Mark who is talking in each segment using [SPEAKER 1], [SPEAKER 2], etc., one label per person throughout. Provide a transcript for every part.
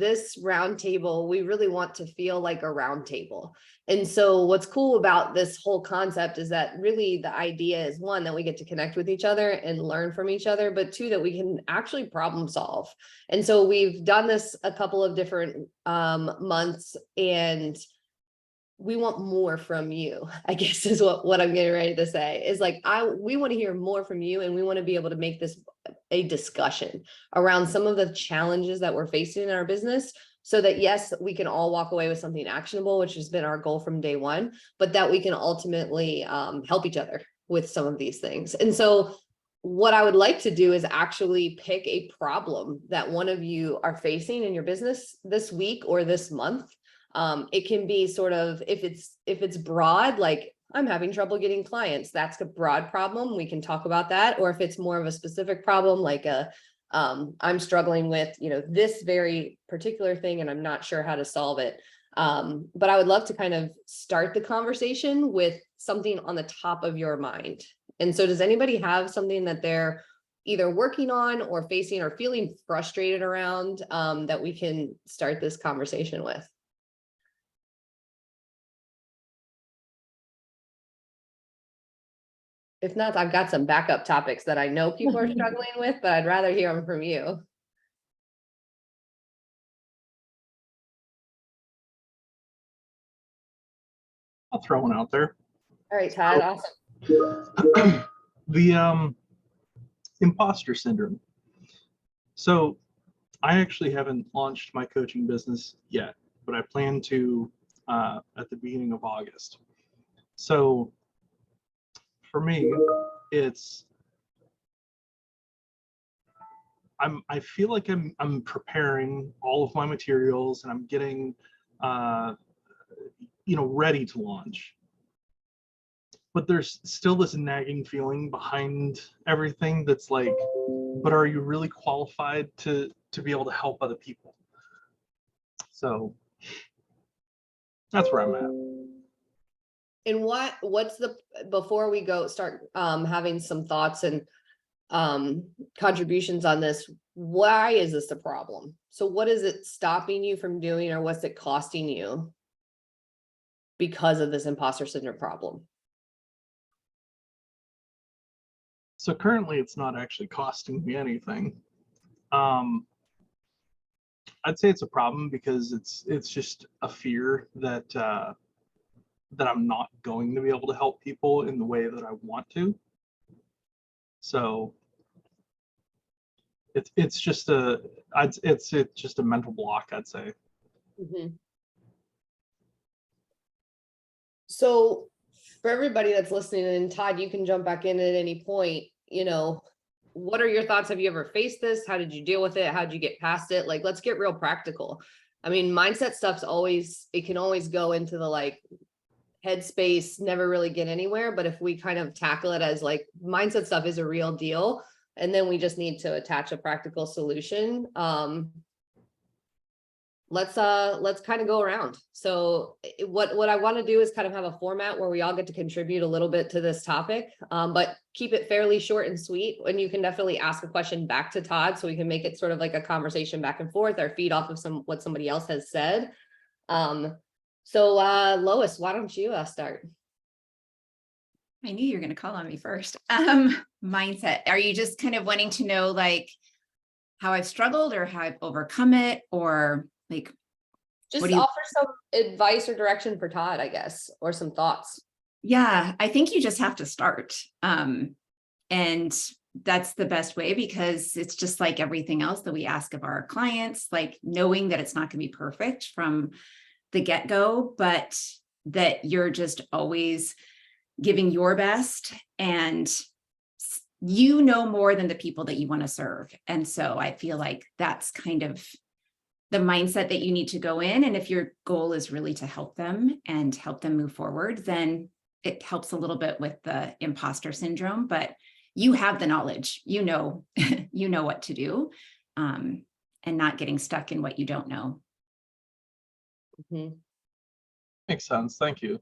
[SPEAKER 1] this round table, we really want to feel like a round table. And so what's cool about this whole concept is that really the idea is, one, that we get to connect with each other and learn from each other, but two, that we can actually problem solve. And so we've done this a couple of different months, and we want more from you, I guess is what I'm getting ready to say, is like, we want to hear more from you, and we want to be able to make this a discussion around some of the challenges that we're facing in our business, so that yes, we can all walk away with something actionable, which has been our goal from day one, but that we can ultimately help each other with some of these things. And so what I would like to do is actually pick a problem that one of you are facing in your business this week or this month. It can be sort of, if it's broad, like I'm having trouble getting clients, that's a broad problem. We can talk about that. Or if it's more of a specific problem, like I'm struggling with, this very particular thing, and I'm not sure how to solve it. But I would love to kind of start the conversation with something on the top of your mind. And so does anybody have something that they're either working on or facing or feeling frustrated around, that we can start this conversation with? If not, I've got some backup topics that I know people are struggling with, but I'd rather hear them from you.
[SPEAKER 2] I'll throw one out there.
[SPEAKER 1] All right, Todd, awesome.
[SPEAKER 2] The imposter syndrome. So I actually haven't launched my coaching business yet, but I plan to at the beginning of August. So for me, I feel like I'm preparing all of my materials, and I'm getting ready to launch. But there's still this nagging feeling behind everything that's like, but are you really qualified to be able to help other people? So that's where I'm at.
[SPEAKER 1] And before we start having some thoughts and contributions on this, why is this a problem? So what is it stopping you from doing, or what's it costing you because of this imposter syndrome problem?
[SPEAKER 2] So currently it's not actually costing me anything. I'd say it's a problem because it's just a fear that that I'm not going to be able to help people in the way that I want to. So it's just a mental block, I'd say.
[SPEAKER 1] Mm-hmm. So for everybody that's listening, and Todd, you can jump back in at any point, what are your thoughts? Have you ever faced this? How did you deal with it? How did you get past it? Like, let's get real practical. I mean, mindset stuff's it can always go into the like headspace, never really get anywhere. But if we kind of tackle it as like mindset stuff is a real deal, and then we just need to attach a practical solution. Let's kind of go around. So what I want to do is kind of have a format where we all get to contribute a little bit to this topic, but keep it fairly short and sweet. And you can definitely ask a question back to Todd, so we can make it sort of like a conversation back and forth, or feed off of what somebody else has said. So Lois, why don't you start?
[SPEAKER 3] I knew you were going to call on me first. Mindset. Are you just kind of wanting to know like how I've struggled or how I've overcome it, or like
[SPEAKER 1] just offer some advice or direction for Todd, I guess, or some thoughts?
[SPEAKER 3] Yeah, I think you just have to start. And that's the best way, because it's just like everything else that we ask of our clients, like knowing that it's not going to be perfect from the get-go, but that you're just always giving your best, and you know more than the people that you want to serve. And so I feel like that's kind of the mindset that you need to go in. And if your goal is really to help them and help them move forward, then it helps a little bit with the imposter syndrome, but you have the knowledge, you know what to do, and not getting stuck in what you don't know.
[SPEAKER 1] Mm-hmm.
[SPEAKER 2] Makes sense. Thank you.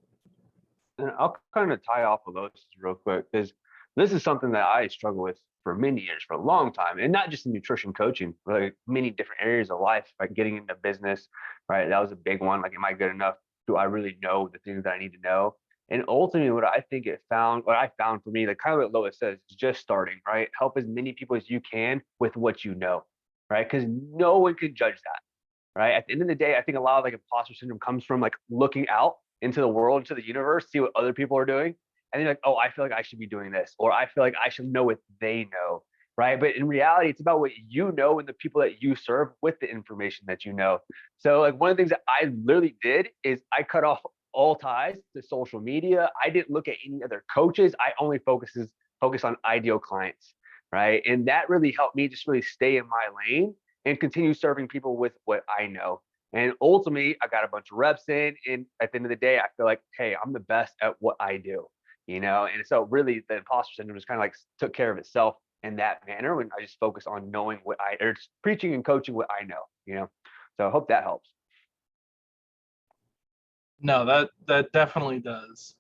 [SPEAKER 4] And I'll kind of tie off of those real quick, because this is something that I struggle with for many years, for a long time, and not just in nutrition coaching, but like many different areas of life, like getting into business, right? That was a big one. Like, am I good enough? Do I really know the things that I need to know? And ultimately, what I found for me, like kind of what Lois says, is just starting, right? Help as many people as you can with what you know, right? Because no one can judge that, right? At the end of the day, I think a lot of like imposter syndrome comes from like looking out into the world, into the universe, see what other people are doing. And you're like, oh, I feel like I should be doing this, or I feel like I should know what they know, right? But in reality, it's about what you know and the people that you serve with the information that you know. So like one of the things that I literally did is I cut off all ties to social media. I didn't look at any other coaches. I only focus on ideal clients, right? And that really helped me just really stay in my lane and continue serving people with what I know. And ultimately, I got a bunch of reps in. And at the end of the day, I feel like, hey, I'm the best at what I do, you know? And so really the imposter syndrome just kind of like took care of itself in that manner when I just focus on knowing or just preaching and coaching what I know, you know? So I hope that helps.
[SPEAKER 2] No, that definitely does.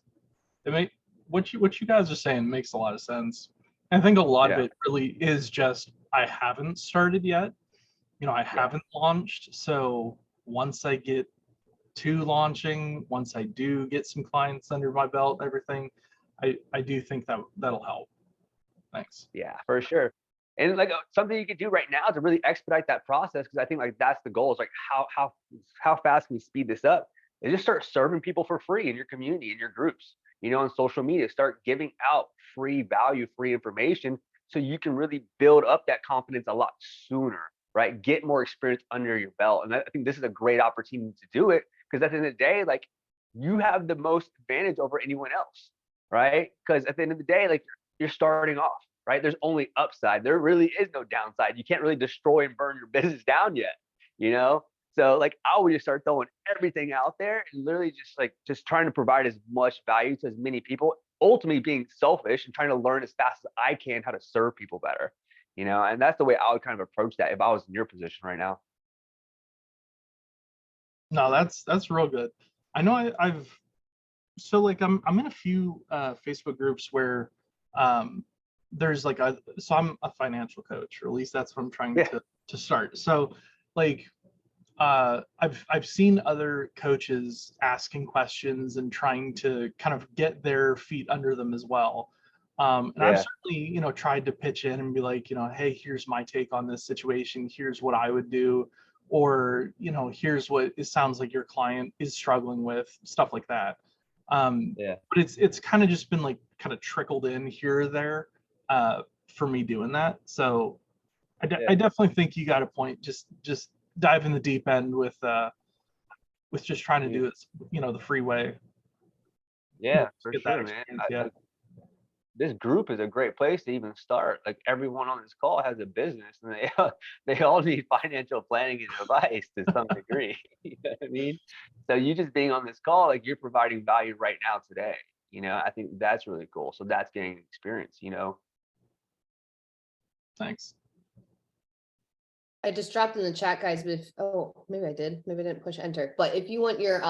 [SPEAKER 2] It make what you guys are saying makes a lot of sense. I think a lot of
[SPEAKER 4] Yeah.
[SPEAKER 2] it really is just I haven't started yet. You know, I haven't launched. So once I get to launching, once I do get some clients under my belt, everything, I do think that'll help. Thanks.
[SPEAKER 4] Yeah, for sure. And like something you could do right now to really expedite that process, because I think like that's the goal, is like how fast can we speed this up? Is just start serving people for free in your community, in your groups, you know, on social media. Start giving out free value, free information, so you can really build up that confidence a lot sooner, right? Get more experience under your belt. And I think this is a great opportunity to do it, because at the end of the day, like you have the most advantage over anyone else, right? Because at the end of the day, like you're starting off, right? There's only upside. There really is no downside. You can't really destroy and burn your business down yet, you know? So like I would just start throwing everything out there and literally just trying to provide as much value to as many people, ultimately being selfish and trying to learn as fast as I can how to serve people better, you know? And that's the way I would kind of approach that if I was in your position right now.
[SPEAKER 2] No, that's real good. I know I've so like I'm in a few Facebook groups where there's like I'm a financial coach, or at least that's what I'm trying to start. So like I've seen other coaches asking questions and trying to kind of get their feet under them as well. And I've certainly, you know, tried to pitch in and be like, you know, hey, here's my take on this situation. Here's what I would do. Or, you know, here's what it sounds like your client is struggling with, stuff like that. But it's kind of just been like kind of trickled in here or there for me doing that. So I definitely think you got a point. Just dive in the deep end with just trying to do it, you know, the free way.
[SPEAKER 4] Yeah, for
[SPEAKER 2] Get that
[SPEAKER 4] sure, man.
[SPEAKER 2] experience,
[SPEAKER 4] This group is a great place to even start. Like everyone on this call has a business, and they all need financial planning and advice to some degree. You know what I mean? So you just being on this call, like you're providing value right now today. You know, I think that's really cool. So that's gaining experience, you know.
[SPEAKER 2] Thanks.
[SPEAKER 1] I just dropped in the chat, guys, but maybe I did, maybe I didn't push enter, but if you want your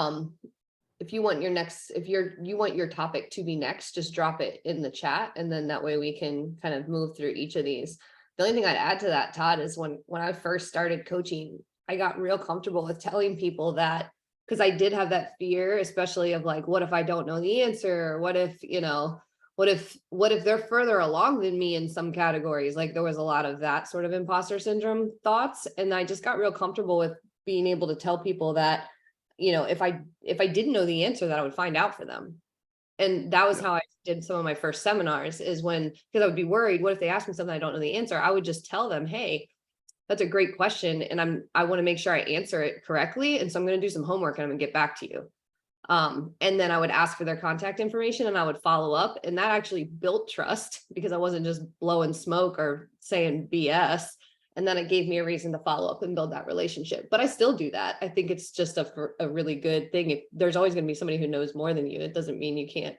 [SPEAKER 1] you want your topic to be next, just drop it in the chat, and then that way we can kind of move through each of these. The only thing I'd add to that, Todd, is when I first started coaching, I got real comfortable with telling people that, because I did have that fear, especially of like, what if I don't know the answer? What if, you know, what if they're further along than me in some categories? Like there was a lot of that sort of imposter syndrome thoughts. And I just got real comfortable with being able to tell people that, you know, if I didn't know the answer, that I would find out for them. And that was how I did some of my first seminars, is because I would be worried, what if they ask me something I don't know the answer? I would just tell them, hey, that's a great question, and I want to make sure I answer it correctly. And so I'm going to do some homework and I'm gonna get back to you. And then I would ask for their contact information and I would follow up. And that actually built trust, because I wasn't just blowing smoke or saying BS. And then it gave me a reason to follow up and build that relationship. But I still do that. I think it's just a really good thing. If there's always going to be somebody who knows more than you, it doesn't mean you can't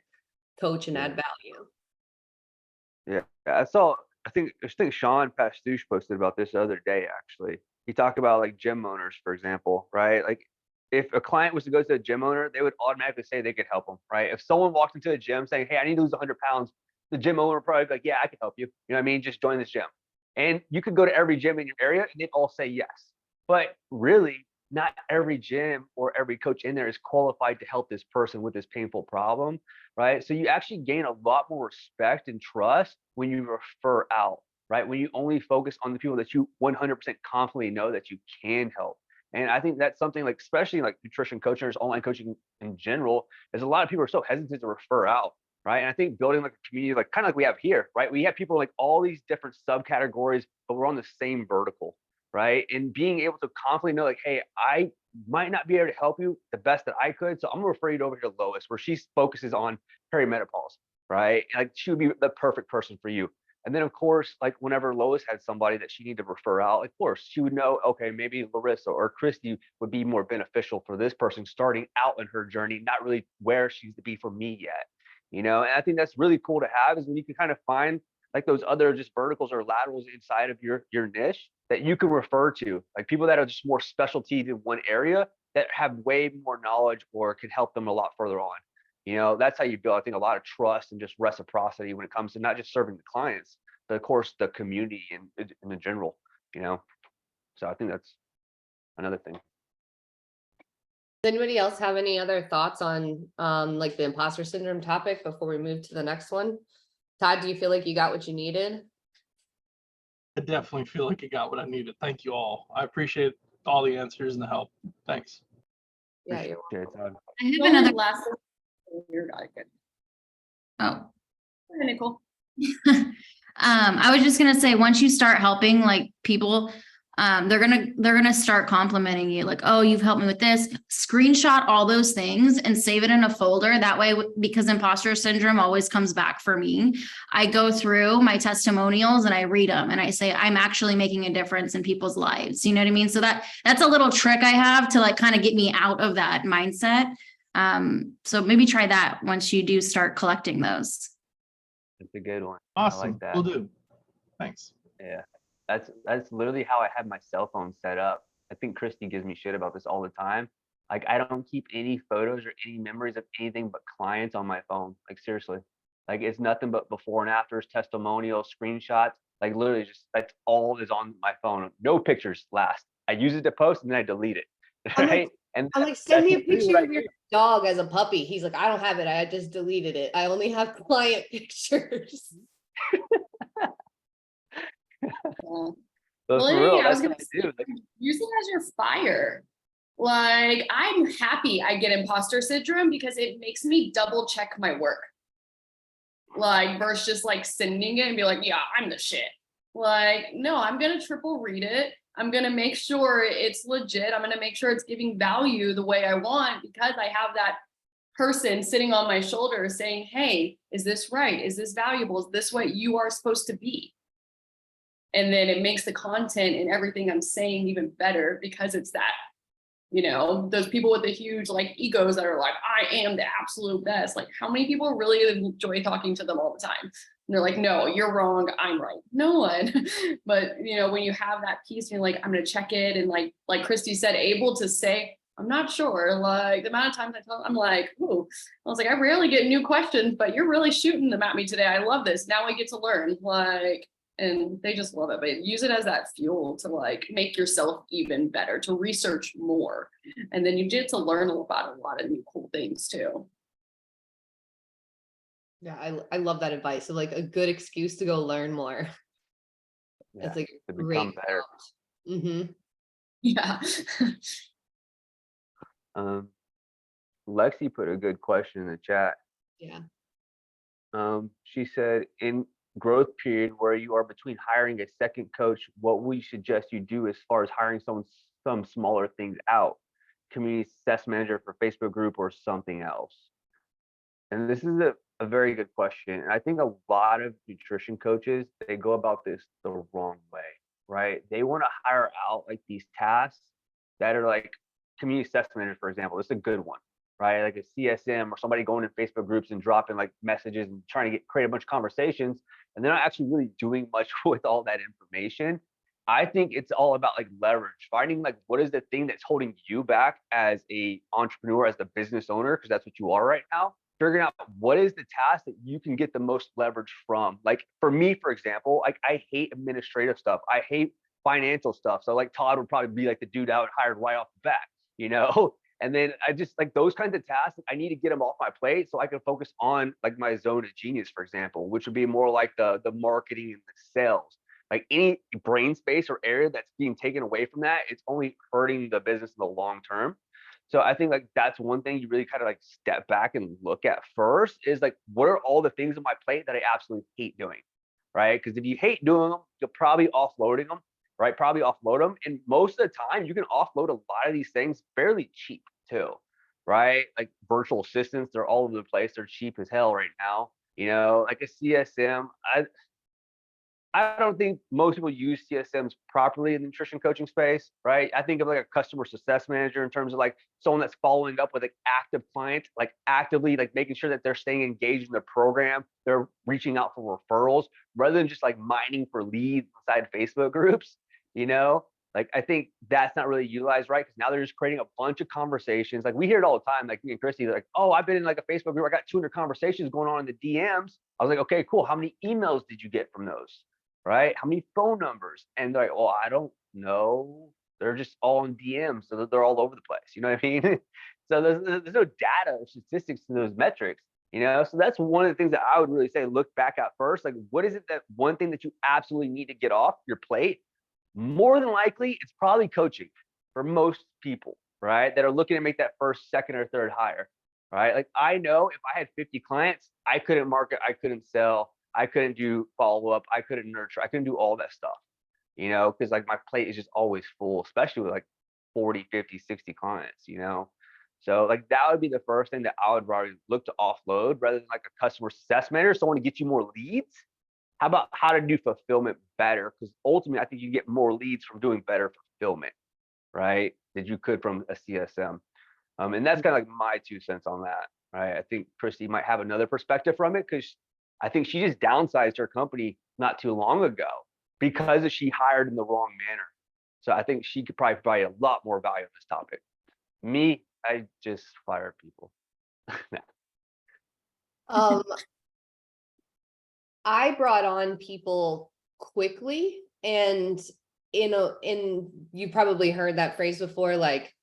[SPEAKER 1] coach and add value.
[SPEAKER 4] Yeah, I think Sean Pastuch posted about this the other day, actually. He talked about like gym owners, for example, right? Like if a client was to go to a gym owner, they would automatically say they could help them, right? If someone walked into a gym saying, hey, I need to lose 100 pounds, the gym owner will probably be like, yeah, I can help you. You know what I mean? Just join this gym. And you could go to every gym in your area and they'd all say yes. But really, not every gym or every coach in there is qualified to help this person with this painful problem, right? So you actually gain a lot more respect and trust when you refer out, right? When you only focus on the people that you 100% confidently know that you can help. And I think that's something like, especially like nutrition coaching or online coaching in general, is a lot of people are so hesitant to refer out, right? And I think building like a community, like kind of like we have here, right? We have people like all these different subcategories, but we're on the same vertical, right? And being able to confidently know, like, hey, I might not be able to help you the best that I could, so I'm gonna refer you over here to Lois, where she focuses on perimenopause, right? Like she would be the perfect person for you. And then of course, like whenever Lois had somebody that she needed to refer out, of course, she would know, okay, maybe Larissa or Christy would be more beneficial for this person starting out in her journey, not really where she's to be for me yet. You know, and I think that's really cool to have is when you can kind of find like those other just verticals or laterals inside of your niche that you can refer to, like people that are just more specialty in one area that have way more knowledge or can help them a lot further on. You know, that's how you build, I think, a lot of trust and just reciprocity when it comes to not just serving the clients, but of course the community and in the general, you know. So I think that's another thing.
[SPEAKER 1] Does anybody else have any other thoughts on like the imposter syndrome topic before we move to the next one? Todd, do you feel like you got what you needed?
[SPEAKER 2] I definitely feel like I got what I needed. Thank you all. I appreciate all the answers and the help. Thanks.
[SPEAKER 1] Yeah, you're
[SPEAKER 4] Appreciate it, Todd.
[SPEAKER 5] I have
[SPEAKER 6] The only
[SPEAKER 5] another.
[SPEAKER 6] last you're not good.
[SPEAKER 5] Oh,
[SPEAKER 6] Hey, Nicole.
[SPEAKER 5] I was just gonna say, once you start helping like people, they're gonna start complimenting you, like, oh, you've helped me with this. Screenshot all those things and save it in a folder. That way, because imposter syndrome always comes back for me. I go through my testimonials and I read them and I say, I'm actually making a difference in people's lives. You know what I mean? So that's a little trick I have to like kind of get me out of that mindset. So maybe try that once you do start collecting those.
[SPEAKER 4] It's a good one.
[SPEAKER 2] Awesome.
[SPEAKER 4] I like that.
[SPEAKER 2] Will do. Thanks.
[SPEAKER 4] Yeah, that's literally how I had my cell phone set up. I think Christy gives me shit about this all the time. Like I don't keep any photos or any memories of anything but clients on my phone. Like seriously, like it's nothing but before and afters, testimonials, screenshots. Like literally, just that's all is on my phone. No pictures last. I use it to post and then I delete it.
[SPEAKER 1] I'm like-
[SPEAKER 4] Right? And
[SPEAKER 1] I'm like, send me a
[SPEAKER 4] that's literally
[SPEAKER 1] picture
[SPEAKER 4] what I
[SPEAKER 1] of your
[SPEAKER 4] do.
[SPEAKER 1] dog as a puppy. He's like, I don't have it. I just deleted it. I only have client pictures.
[SPEAKER 6] Yeah.
[SPEAKER 4] But
[SPEAKER 6] Well,
[SPEAKER 4] for
[SPEAKER 6] yeah,
[SPEAKER 4] real,
[SPEAKER 6] I was
[SPEAKER 4] that's what
[SPEAKER 6] gonna
[SPEAKER 4] I do. Like,
[SPEAKER 6] Use it as your fire. Like, I'm happy I get imposter syndrome because it makes me double check my work. Like, versus just like sending it and be like, yeah, I'm the shit. Like, no, I'm gonna triple read it. I'm gonna make sure it's legit. I'm gonna make sure it's giving value the way I want because I have that person sitting on my shoulder saying, hey, is this right? Is this valuable? Is this what you are supposed to be? And then it makes the content and everything I'm saying even better because it's that, you know, those people with the huge like egos that are like, I am the absolute best. Like how many people really enjoy talking to them all the time? And they're like, no, you're wrong. I'm right. No one. But you know, when you have that piece, you're like, I'm going to check it. And like Christy said, able to say, I'm not sure. Like the amount of times I tell, I'm like, ooh, I was like, I rarely get new questions, but you're really shooting them at me today. I love this. Now I get to learn. Like, and they just love it, but use it as that fuel to like make yourself even better, to research more. And then you get to learn about a lot of new cool things too.
[SPEAKER 1] Yeah, I love that advice. So like a good excuse to go learn more.
[SPEAKER 4] yeah,
[SPEAKER 1] It's like
[SPEAKER 4] to
[SPEAKER 1] great.
[SPEAKER 4] become better.
[SPEAKER 1] Mm-hmm.
[SPEAKER 6] Yeah.
[SPEAKER 4] Lexi put a good question in the chat.
[SPEAKER 1] Yeah.
[SPEAKER 4] She said, in growth period where you are between hiring a second coach, what we suggest you do as far as hiring some smaller things out, community success manager for Facebook group or something else. And this is a very good question. And I think a lot of nutrition coaches, they go about this the wrong way, right? They want to hire out like these tasks that are like community success manager, for example. This is a good one, right? Like a CSM or somebody going in Facebook groups and dropping like messages and trying to create a bunch of conversations. And they're not actually really doing much with all that information. I think it's all about like leverage, finding like what is the thing that's holding you back as a entrepreneur, as the business owner, because that's what you are right now, figuring out what is the task that you can get the most leverage from. Like for me, for example, like I hate administrative stuff. I hate financial stuff. So like Todd would probably be like the dude I would hire right off the bat, you know? And then I just like those kinds of tasks, I need to get them off my plate so I can focus on like my zone of genius, for example, which would be more like the marketing and the sales. Like any brain space or area that's being taken away from that, it's only hurting the business in the long term. So I think like that's one thing you really kind of like step back and look at first is like, what are all the things on my plate that I absolutely hate doing, right? Because if you hate doing them, you're probably offloading them, right? Probably offload them. And most of the time you can offload a lot of these things fairly cheap too, right? Like virtual assistants, they're all over the place. They're cheap as hell right now. You know, like a CSM, I don't think most people use CSMs properly in the nutrition coaching space, right? I think of like a customer success manager in terms of like someone that's following up with like active clients, like actively like making sure that they're staying engaged in the program. They're reaching out for referrals rather than just like mining for leads inside Facebook groups, you know? Like, I think that's not really utilized right because now they're just creating a bunch of conversations. Like we hear it all the time, like me and Christy, like, oh, I've been in like a Facebook group. I got 200 conversations going on in the DMs. I was like, okay, cool. How many emails did you get from those? Right? How many phone numbers? And they're like, oh, I don't know. They're just all in DMs, so they're all over the place. You know what I mean? So there's no data or statistics to those metrics, you know? So that's one of the things that I would really say, look back at first. Like, what is it that one thing that you absolutely need to get off your plate? More than likely, it's probably coaching for most people, right? That are looking to make that first, second, or third hire, right? Like I know if I had 50 clients, I couldn't market, I couldn't sell, I couldn't do follow-up, I couldn't nurture, I couldn't do all that stuff, you know, because like my plate is just always full, especially with like 40, 50, 60 clients, you know? So like that would be the first thing that I would probably look to offload rather than like a customer success manager, someone to get you more leads. How about how to do fulfillment better? Because ultimately, I think you get more leads from doing better fulfillment, right? Than you could from a CSM. And that's kind of like my 2 cents on that, right? I think Christy might have another perspective from it because I think she just downsized her company not too long ago because she hired in the wrong manner. So I think she could probably provide a lot more value on this topic. Me, I just fire people.
[SPEAKER 1] Um, I brought on people quickly and you probably heard that phrase before, like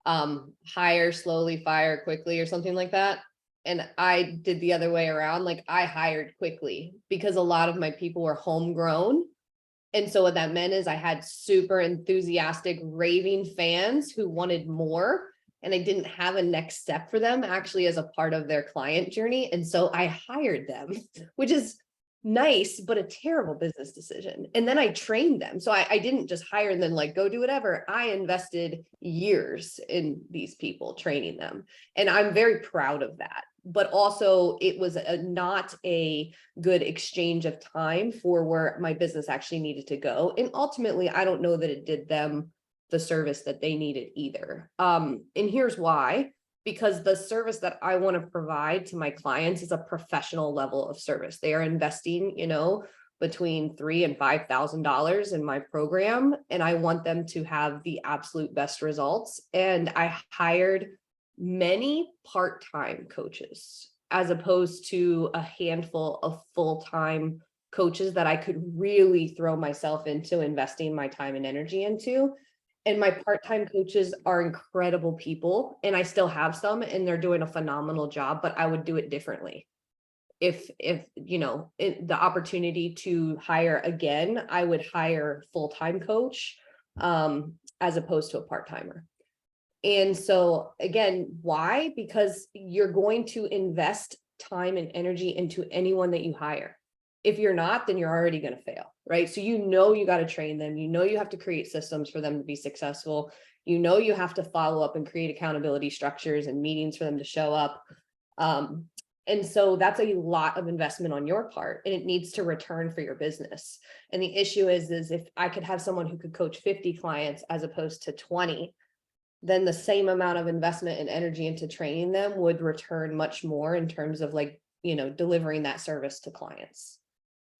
[SPEAKER 1] hire slowly, fire quickly or something like that. And I did the other way around. Like I hired quickly because a lot of my people were homegrown. And so what that meant is I had super enthusiastic raving fans who wanted more. And I didn't have a next step for them actually as a part of their client journey. And so I hired them, which is nice, but a terrible business decision. And then I trained them. So I didn't just hire and then like, go do whatever. I invested years in these people, training them. And I'm very proud of that. But also it was not a good exchange of time for where my business actually needed to go. And ultimately, I don't know that it did them the service that they needed either. And here's why. Because the service that I want to provide to my clients is a professional level of service. They are investing, you know, between $3,000 and $5,000 in my program, and I want them to have the absolute best results. And I hired many part-time coaches as opposed to a handful of full-time coaches that I could really throw myself into investing my time and energy into. And my part-time coaches are incredible people, and I still have some, and they're doing a phenomenal job, but I would do it differently. If you know, the opportunity to hire again, I would hire full-time coach as opposed to a part-timer. And so again, why? Because you're going to invest time and energy into anyone that you hire. If you're not, then you're already going to fail, right? So you know you got to train them. You know you have to create systems for them to be successful. You know you have to follow up and create accountability structures and meetings for them to show up. And so that's a lot of investment on your part, and it needs to return for your business. And the issue is if I could have someone who could coach 50 clients as opposed to 20, then the same amount of investment and energy into training them would return much more in terms of like, you know, delivering that service to clients.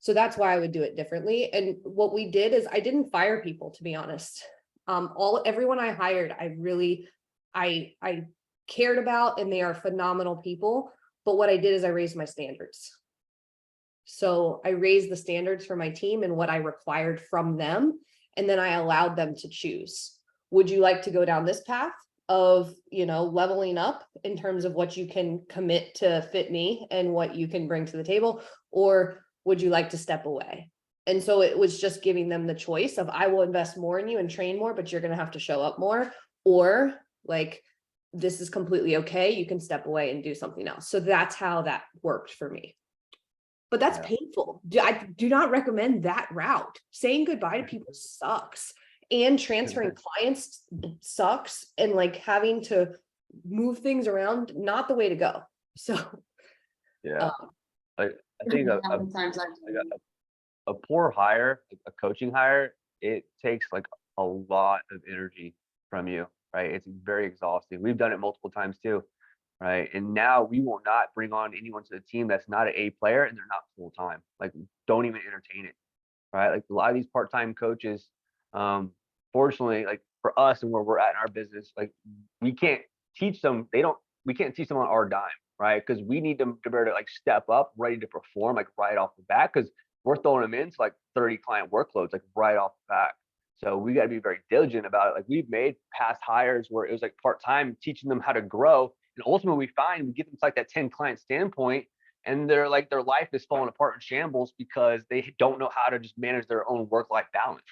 [SPEAKER 1] So that's why I would do it differently. And what we did is I didn't fire people, to be honest. Everyone I hired, I cared about, and they are phenomenal people. But what I did is I raised my standards. So I raised the standards for my team and what I required from them. And then I allowed them to choose. Would you like to go down this path of, leveling up in terms of what you can commit to Fit Me and what you can bring to the table? Or would you like to step away? And so it was just giving them the choice of, I will invest more in you and train more, but you're going to have to show up more. Or like, this is completely okay. You can step away and do something else. So that's how that worked for me. But that's
[SPEAKER 4] Yeah.
[SPEAKER 1] painful. I do not recommend that route. Saying goodbye to people sucks. And transferring clients sucks. And like having to move things around, not the way to go. So
[SPEAKER 4] Yeah. I think
[SPEAKER 6] Sometimes I
[SPEAKER 4] like a poor hire, like a coaching hire, it takes like a lot of energy from you, right? It's very exhausting. We've done it multiple times too, right? And now we will not bring on anyone to the team that's not an A player and they're not full time. Like, don't even entertain it, right? Like a lot of these part-time coaches, fortunately, like for us and where we're at in our business, like we can't teach them. We can't teach them on our dime, right? Because we need them to be able to like step up, ready to perform, like right off the bat. Because we're throwing them into like 30 client workloads, like right off the bat. So we got to be very diligent about it. Like we've made past hires where it was like part-time, teaching them how to grow. And ultimately we find we get them to like that 10 client standpoint and they're like, their life is falling apart in shambles because they don't know how to just manage their own work-life balance.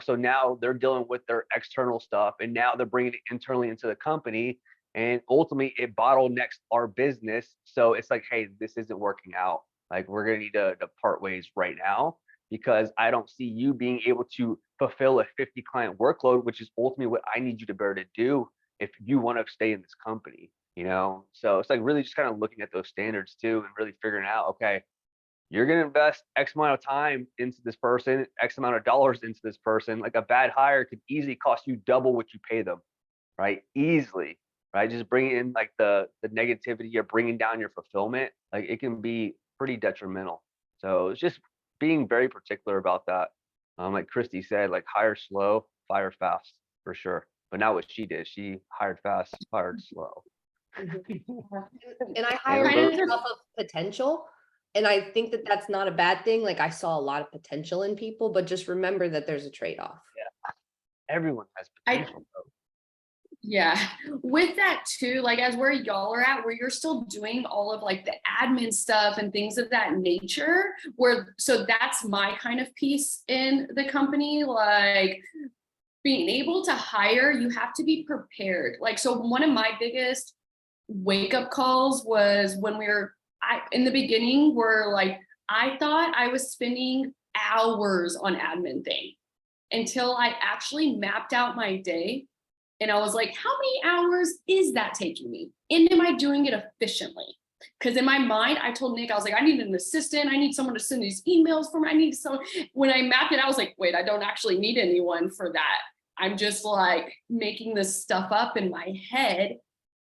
[SPEAKER 4] So now they're dealing with their external stuff and now they're bringing it internally into the company. And ultimately it bottlenecks our business. So it's like, hey, this isn't working out. Like we're going to need to part ways right now because I don't see you being able to fulfill a 50 client workload, which is ultimately what I need you to be able to do if you want to stay in this company, So it's like really just kind of looking at those standards too and really figuring out, okay, you're going to invest X amount of time into this person, X amount of dollars into this person. Like a bad hire could easily cost you double what you pay them, right? Easily, right? Just bringing in like the negativity, you're bringing down your fulfillment. Like it can be pretty detrimental. So it's just being very particular about that. Like Christy said, like hire slow, fire fast for sure. But not what she did. She hired fast, fired slow.
[SPEAKER 1] and I hired
[SPEAKER 6] Kind of
[SPEAKER 1] based off of potential. And I think that that's not a bad thing. Like I saw a lot of potential in people, but just remember that there's a trade-off.
[SPEAKER 4] Everyone has potential.
[SPEAKER 6] Yeah, with that too, like as where y'all are at, where you're still doing all of like the admin stuff and things of that nature, so that's my kind of piece in the company, like being able to hire, you have to be prepared. Like, so one of my biggest wake up calls was when in the beginning were like, I thought I was spending hours on admin thing until I actually mapped out my day. And I was like, how many hours is that taking me? And am I doing it efficiently? Because in my mind, I told Nick, I was like, I need an assistant. I need someone to send these emails for me. I need someone. When I mapped it, I was like, wait, I don't actually need anyone for that. I'm just like making this stuff up in my head.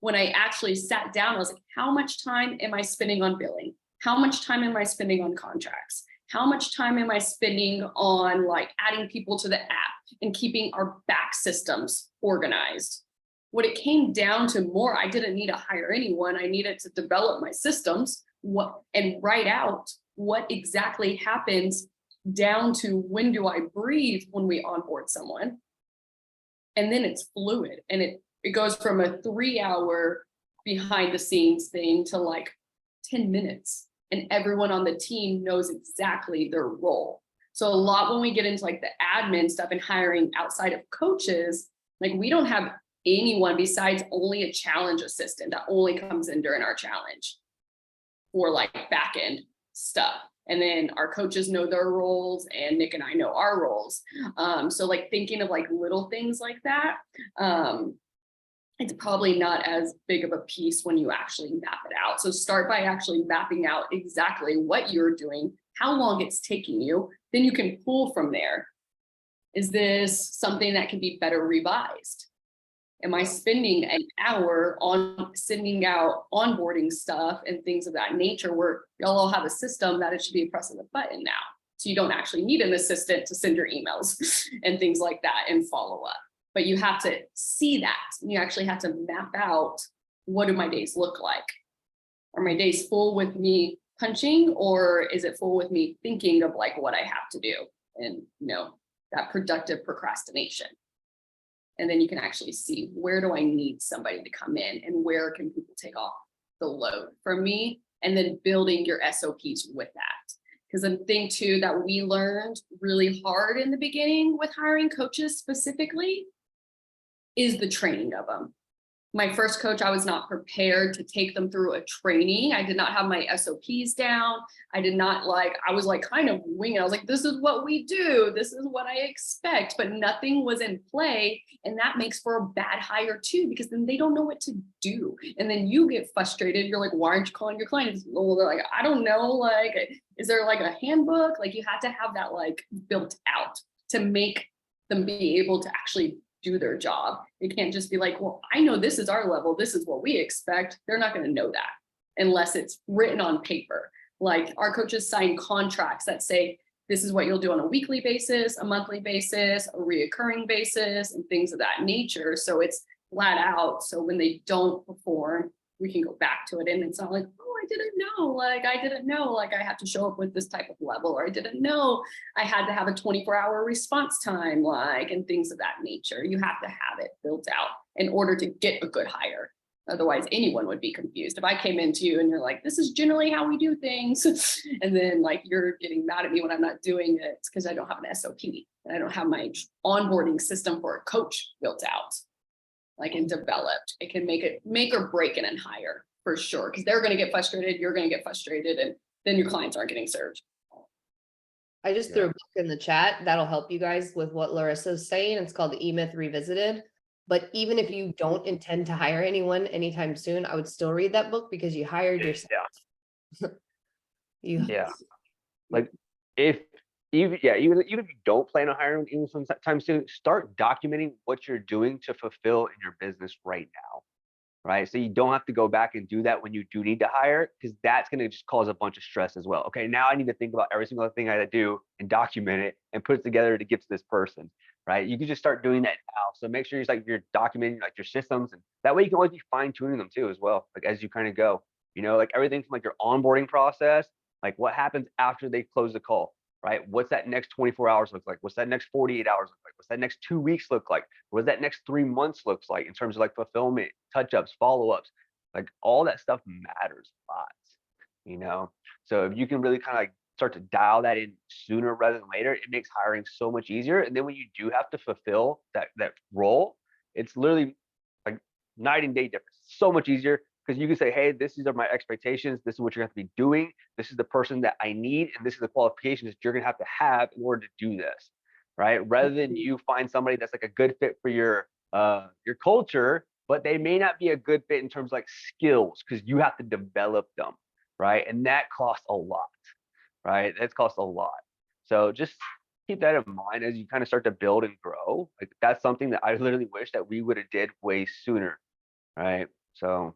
[SPEAKER 6] When I actually sat down, I was like, how much time am I spending on billing? How much time am I spending on contracts? How much time am I spending on like adding people to the app and keeping our back systems organized? What it came down to more, I didn't need to hire anyone. I needed to develop my systems and write out what exactly happens down to when do I breathe when we onboard someone. And then it's fluid and it goes from a 3-hour behind the scenes thing to like 10 minutes. And everyone on the team knows exactly their role. So a lot when we get into like the admin stuff and hiring outside of coaches, like we don't have anyone besides only a challenge assistant that only comes in during our challenge for like back end stuff. And then our coaches know their roles and Nick and I know our roles. So like thinking of like little things like that, it's probably not as big of a piece when you actually map it out. So start by actually mapping out exactly what you're doing, how long it's taking you, then you can pull from there. Is this something that can be better revised? Am I spending an hour on sending out onboarding stuff and things of that nature where y'all all have a system that it should be a press of the button now? So you don't actually need an assistant to send your emails and things like that and follow up. But you have to see that. You actually have to map out, what do my days look like? Are my days full with me punching, or is it full with me thinking of like what I have to do, and that productive procrastination? And then you can actually see, where do I need somebody to come in, and where can people take off the load from me, and then building your SOPs with that. Because the thing too that we learned really hard in the beginning with hiring coaches specifically is the training of them. My first coach, I was not prepared to take them through a training. I did not have my SOPs down. I was like kind of winging. I was like, this is what we do. This is what I expect, but nothing was in play. And that makes for a bad hire too, because then they don't know what to do. And then you get frustrated. You're like, why aren't you calling your clients? Well, they're like, I don't know. Like, is there like a handbook? Like, you have to have that like built out to make them be able to actually do their job. It can't just be like, well, I know this is our level, this is what we expect. They're not going to know that unless it's written on paper. Like, our coaches sign contracts that say, this is what you'll do on a weekly basis, a monthly basis, a reoccurring basis, and things of that nature. So it's flat out. So when they don't perform, we can go back to it. And it's not like, oh, I didn't know, like I have to show up with this type of level, or I didn't know I had to have a 24-hour response time, and things of that nature. You have to have it built out in order to get a good hire. Otherwise, anyone would be confused. If I came into you and you're like, this is generally how we do things, and then like you're getting mad at me when I'm not doing it, it's because I don't have an SOP and I don't have my onboarding system for a coach built out, and developed. It can make or break it and hire for sure, because they're going to get frustrated, you're going to get frustrated, and then your clients aren't getting served.
[SPEAKER 1] I just threw a book in the chat that'll help you guys with what Larissa's saying. It's called the E-Myth Revisited. But even if you don't intend to hire anyone anytime soon, I would still read that book, because you hired yourself.
[SPEAKER 4] Yeah. Like, even if you don't plan on hiring anyone sometime soon, start documenting what you're doing to fulfill in your business right now. Right. So you don't have to go back and do that when you do need to hire, because that's going to just cause a bunch of stress as well. Okay, now I need to think about every single thing I do and document it and put it together to get to this person. Right. You can just start doing that now. So make sure you're documenting like your systems, and that way you can always be fine tuning them too as well. Like, as you kind of go, like everything from like your onboarding process, like what happens after they close the call. Right? What's that next 24 hours look like? What's that next 48 hours look like? What's that next 2 weeks look like? What that next 3 months looks like in terms of like fulfillment, touch-ups, follow-ups? Like, all that stuff matters a lot, So if you can really kind of like start to dial that in sooner rather than later, it makes hiring so much easier. And then when you do have to fulfill that role, it's literally like night and day difference. So much easier, because you can say, hey, these are my expectations. This is what you're going to have to be doing. This is the person that I need, and this is the qualifications that you're going to have in order to do this, right? Rather than you find somebody that's like a good fit for your culture, but they may not be a good fit in terms of like skills, because you have to develop them, right? And that costs a lot, right? That costs a lot. So just keep that in mind as you kind of start to build and grow. Like, that's something that I literally wish that we would have did way sooner, right? So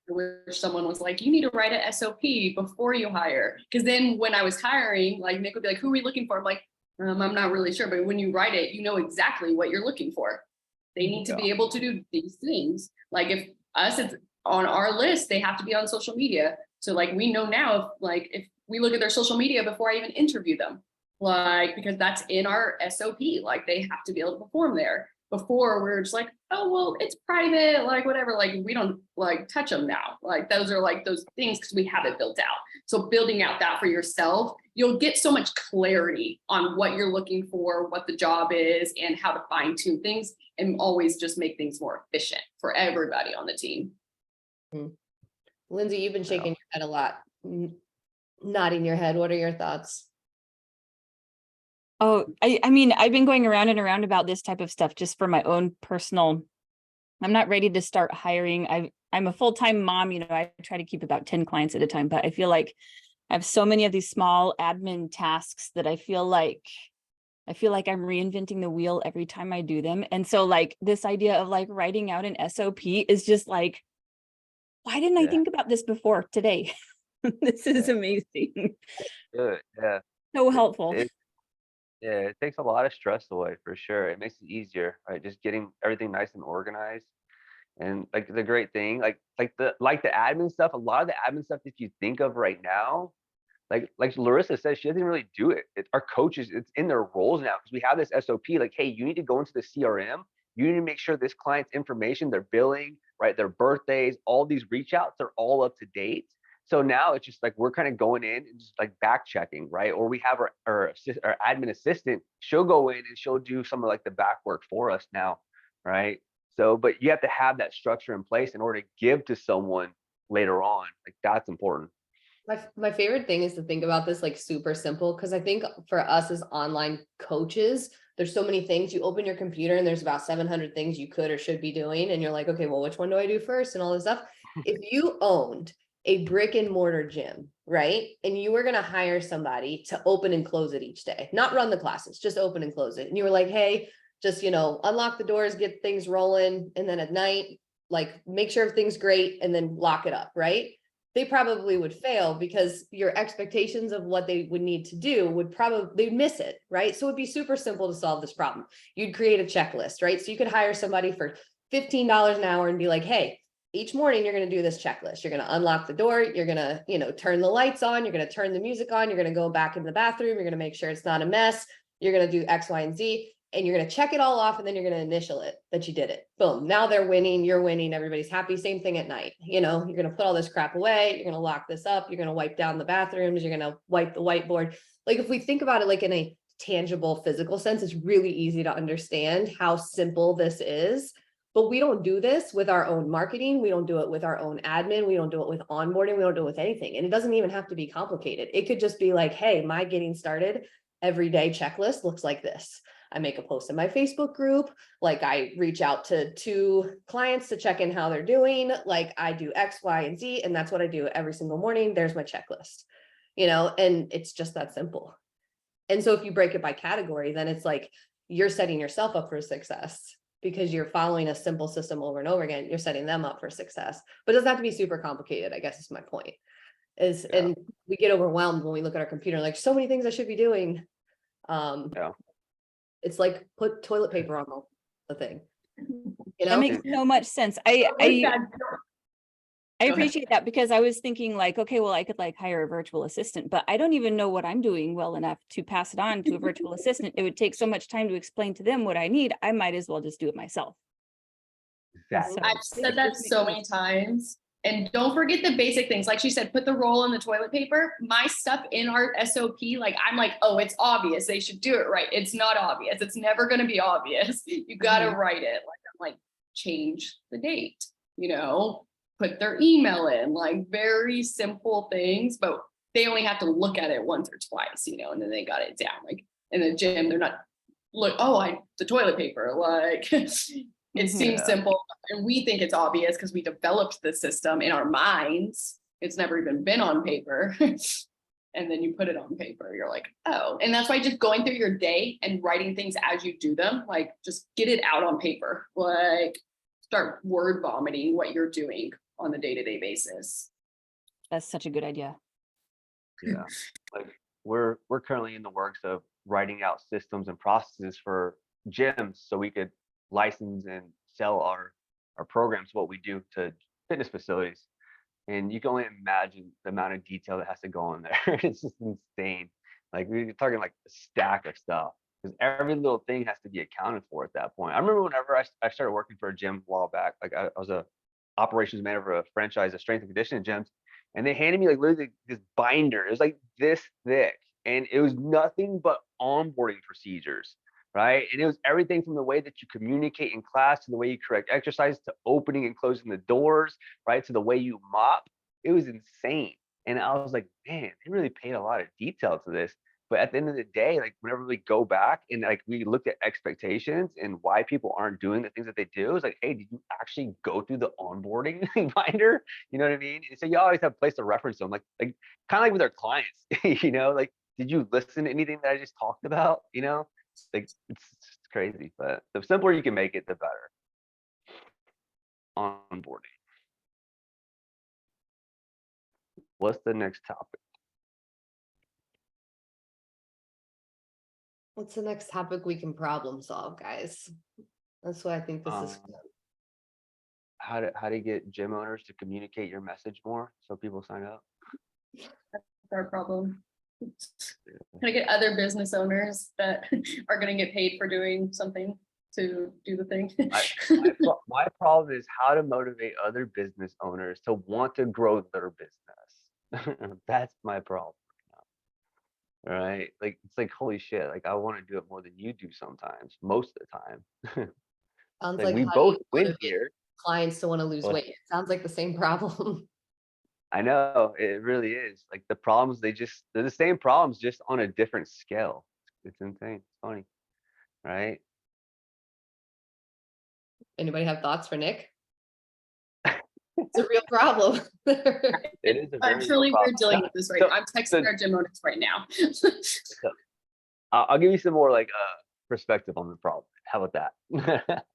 [SPEAKER 6] I wish someone was like, you need to write an SOP before you hire. Because then when I was hiring, like, Nick would be like, who are we looking for? I'm like, I'm not really sure. But when you write it, you know exactly what you're looking for. They need to be able to do these things. Like, if it's on our list, they have to be on social media. So like, we know now, if we look at their social media before I even interview them, because that's in our SOP, like they have to be able to perform there. Before, we're just like, oh, well, it's private, like whatever, like we don't like touch them now. Like, those are like those things, because we have it built out. So building out that for yourself, you'll get so much clarity on what you're looking for, what the job is, and how to fine tune things, and always just make things more efficient for everybody on the team.
[SPEAKER 1] Lindsay, you've been shaking your head a lot, nodding your head. What are your thoughts?
[SPEAKER 7] Oh, I mean, I've been going around and around about this type of stuff just for my own personal. I'm not ready to start hiring. I'm a full-time mom, I try to keep about 10 clients at a time, but I feel like I have so many of these small admin tasks that I feel like I'm reinventing the wheel every time I do them. And so like this idea of like writing out an SOP is just like, why didn't I think about this before today? This is amazing.
[SPEAKER 4] good. Yeah.
[SPEAKER 7] So helpful.
[SPEAKER 4] It takes a lot of stress away for sure. It makes it easier, right? Just getting everything nice and organized. And like the great thing, like the admin stuff, a lot of the admin stuff that you think of right now, like Larissa says, she doesn't really do it. Our coaches, it's in their roles now because we have this SOP. Like, hey, you need to go into the CRM. You need to make sure this client's information, their billing, right, their birthdays, all these reach outs are all up to date. So now it's just like we're kind of going in and just like back checking, right? Or we have our admin assistant, she'll go in and she'll do some of like the back work for us now, right? So, but you have to have that structure in place in order to give to someone later on. Like that's important.
[SPEAKER 1] My favorite thing is to think about this like super simple, because I think for us as online coaches, there's so many things. You open your computer and there's about 700 things you could or should be doing. And you're like, okay, well, which one do I do first? And all this stuff. If you owned a brick and mortar gym, right? And you were going to hire somebody to open and close it each day, not run the classes, just open and close it. And you were like, hey, just, unlock the doors, get things rolling. And then at night, like make sure everything's great and then lock it up, right? They probably would fail because your expectations of what they would need to do they'd miss it, right? So it'd be super simple to solve this problem. You'd create a checklist, right? So you could hire somebody for $15 an hour and be like, hey, each morning you're going to do this checklist. You're going to unlock the door. You're going to, turn the lights on. You're going to turn the music on. You're going to go back in the bathroom. You're going to make sure it's not a mess. You're going to do X, Y, and Z. And you're going to check it all off and then you're going to initial it that you did it. Boom. Now they're winning. You're winning. Everybody's happy. Same thing at night. You're going to put all this crap away. You're going to lock this up. You're going to wipe down the bathrooms. You're going to wipe the whiteboard. Like if we think about it like in a tangible physical sense, it's really easy to understand how simple this is. But we don't do this with our own marketing. We don't do it with our own admin. We don't do it with onboarding. We don't do it with anything. And it doesn't even have to be complicated. It could just be like, hey, my getting started every day checklist looks like this. I make a post in my Facebook group. Like I reach out to 2 clients to check in how they're doing. Like I do X, Y, and Z. And that's what I do every single morning. There's my checklist, and it's just that simple. And so if you break it by category, then it's like you're setting yourself up for success because you're following a simple system over and over again. You're setting them up for success, but it doesn't have to be super complicated. I guess is my point and we get overwhelmed when we look at our computer, like so many things I should be doing. It's like put toilet paper on the thing.
[SPEAKER 7] That makes so much sense. I appreciate that because I was thinking like, okay, well, I could like hire a virtual assistant, but I don't even know what I'm doing well enough to pass it on to a virtual assistant. It would take so much time to explain to them what I need. I might as well just do it myself.
[SPEAKER 4] Exactly.
[SPEAKER 6] I've said that so many times. And don't forget the basic things. Like she said, put the roll in the toilet paper. My stuff in our SOP, like I'm like, oh, it's obvious. They should do it right. It's not obvious. It's never going to be obvious. You got to write it. Like, I'm like, change the date, put their email in, like very simple things, but they only have to look at it once or twice, and then they got it down. Like in the gym, they're not the toilet paper, like it seems simple and we think it's obvious because we developed the system in our minds. It's never even been on paper. And then you put it on paper, you're like, oh, and that's why just going through your day and writing things as you do them, like just get it out on paper, like start word vomiting what you're doing on the day-to-day basis.
[SPEAKER 7] That's such a good idea.
[SPEAKER 4] Yeah. Like we're currently in the works of writing out systems and processes for gyms so we could license and sell our programs, what we do to fitness facilities. And you can only imagine the amount of detail that has to go in there. It's just insane. Like we're talking like a stack of stuff because every little thing has to be accounted for at that point. I remember whenever I started working for a gym a while back, like I was a operations manager for a franchise of strength and conditioning gyms, and they handed me like literally this binder. It was like this thick, and it was nothing but onboarding procedures. Right. And it was everything from the way that you communicate in class to the way you correct exercise to opening and closing the doors, right, to the way you mop. It was insane. And I was like, man, they really paid a lot of detail to this. But at the end of the day, like whenever we go back and like we looked at expectations and why people aren't doing the things that they do, it's like, hey, did you actually go through the onboarding binder? You know what I mean? And so you always have a place to reference them, like kind of like with our clients, like, did you listen to anything that I just talked about? Like it's crazy, but the simpler you can make it, the better. Onboarding. What's the next topic?
[SPEAKER 1] What's the next topic we can problem solve, guys? That's what I think this is.
[SPEAKER 4] how to get gym owners to communicate your message more so people sign up.
[SPEAKER 6] Our problem. Can I get other business owners that are gonna get paid for doing something to do the thing?
[SPEAKER 4] My problem is how to motivate other business owners to want to grow their business. That's my problem. Right? Like it's like holy shit, like I want to do it more than you do sometimes, most of the time.
[SPEAKER 1] Sounds
[SPEAKER 4] Like
[SPEAKER 1] like
[SPEAKER 4] we
[SPEAKER 1] how do
[SPEAKER 4] both
[SPEAKER 1] you
[SPEAKER 4] win
[SPEAKER 1] motivate
[SPEAKER 4] here.
[SPEAKER 1] clients to want to lose
[SPEAKER 4] But
[SPEAKER 1] weight. It sounds like the same problem.
[SPEAKER 4] I know it really is. Like the problems, they're the same problems, just on a different scale. It's insane. It's funny, right?
[SPEAKER 1] Anybody have thoughts for Nick? It's a real problem.
[SPEAKER 4] It is a very real
[SPEAKER 6] Actually, we're
[SPEAKER 4] problem.
[SPEAKER 6] dealing with this right
[SPEAKER 4] So-
[SPEAKER 6] now. I'm texting
[SPEAKER 4] so-
[SPEAKER 6] our gym owners right now.
[SPEAKER 4] So, I'll give you some more like perspective on the problem. How about that?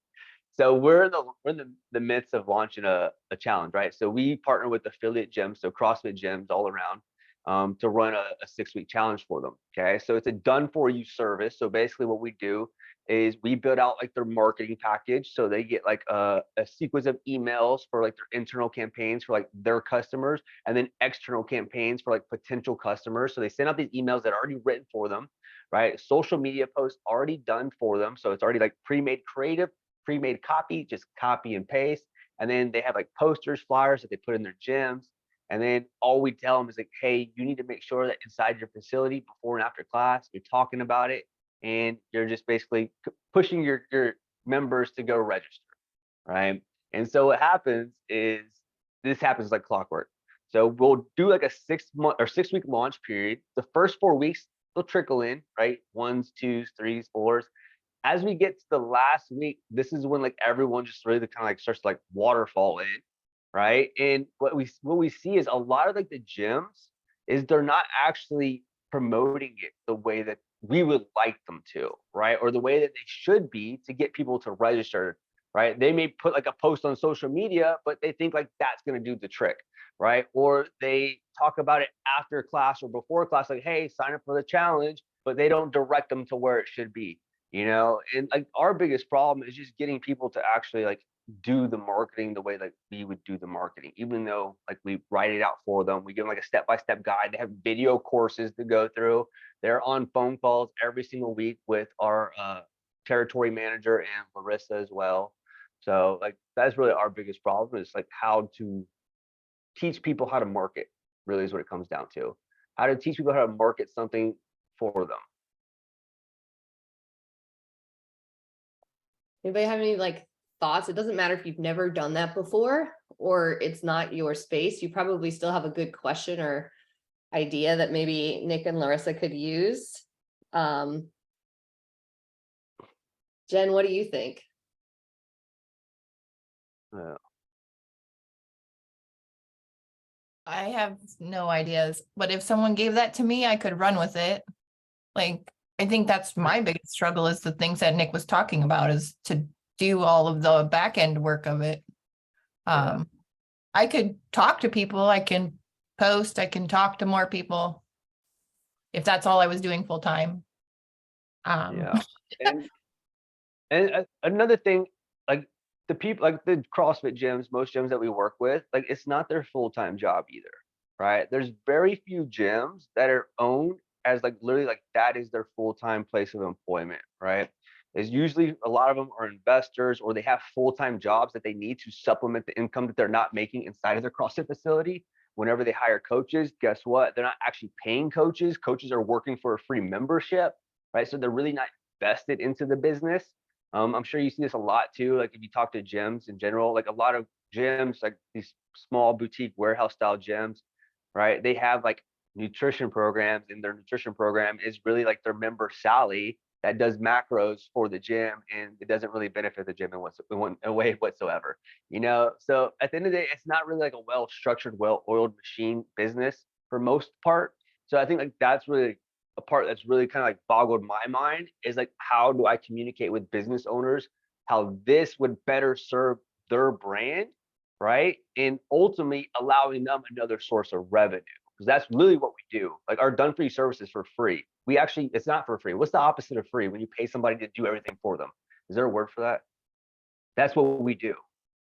[SPEAKER 4] So we're in the midst of launching a challenge, right? So we partner with affiliate gyms, so CrossFit gyms all around, to run a 6-week challenge for them. Okay, so it's a done for you service. So basically, what we do is we build out like their marketing package, so they get like a sequence of emails for like their internal campaigns for like their customers, and then external campaigns for like potential customers. So they send out these emails that are already written for them, right? Social media posts already done for them, so it's already like pre-made creative, pre-made copy, just copy and paste. And then they have like posters, flyers that they put in their gyms. And then all we tell them is like, hey, you need to make sure that inside your facility before and after class, you're talking about it. And you're just basically pushing your members to go register, right? And so what happens is this happens like clockwork. So we'll do like a 6-month or 6-week launch period. The first 4 weeks, they'll trickle in, right? 1s, 2s, 3s, 4s. As we get to the last week, this is when like everyone just really kind of like starts to like waterfall in, right? And what we see is a lot of like the gyms is they're not actually promoting it the way that we would like them to, right? Or the way that they should be to get people to register, right? They may put like a post on social media, but they think like that's going to do the trick, right? Or they talk about it after class or before class, like, hey, sign up for the challenge, but they don't direct them to where it should be. And like our biggest problem is just getting people to actually like do the marketing the way that we would do the marketing, even though like we write it out for them. We give them like a step-by-step guide. They have video courses to go through. They're on phone calls every single week with our territory manager and Larissa as well. So like that's really our biggest problem, is like how to teach people how to market, really is what it comes down to. How to teach people how to market something for them.
[SPEAKER 1] Anybody have any like thoughts? It doesn't matter if you've never done that before or it's not your space. You probably still have a good question or idea that maybe Nick and Larissa could use. Jen, what do you think?
[SPEAKER 8] I have no ideas, but if someone gave that to me, I could run with it. Like, I think that's my biggest struggle, is the things that Nick was talking about, is to do all of the back end work of it. I could talk to people, I can post, I can talk to more people, if that's all I was doing full time.
[SPEAKER 4] Yeah. And another thing, like the people, like the CrossFit gyms, most gyms that we work with, like it's not their full-time job either, right? There's very few gyms that are owned as like literally like that is their full-time place of employment, right? Is usually a lot of them are investors, or they have full-time jobs that they need to supplement the income that they're not making inside of their CrossFit facility. Whenever they hire coaches, guess what? They're not actually paying coaches. Coaches are working for a free membership, right? So they're really not vested into the business. I'm sure you see this a lot too. Like if you talk to gyms in general, like a lot of gyms, like these small boutique warehouse style gyms, right? They have like nutrition programs, and their nutrition program is really like their member Sally that does macros for the gym, and it doesn't really benefit the gym in a way whatsoever. So at the end of the day, it's not really like a well-structured, well-oiled machine business for most part. So I think like that's really a part that's really kind of like boggled my mind, is like, how do I communicate with business owners how this would better serve their brand, right? And ultimately allowing them another source of revenue, because that's really what we do. Like our done for you service is for free. It's not for free. What's the opposite of free? When you pay somebody to do everything for them. Is there a word for that? That's what we do,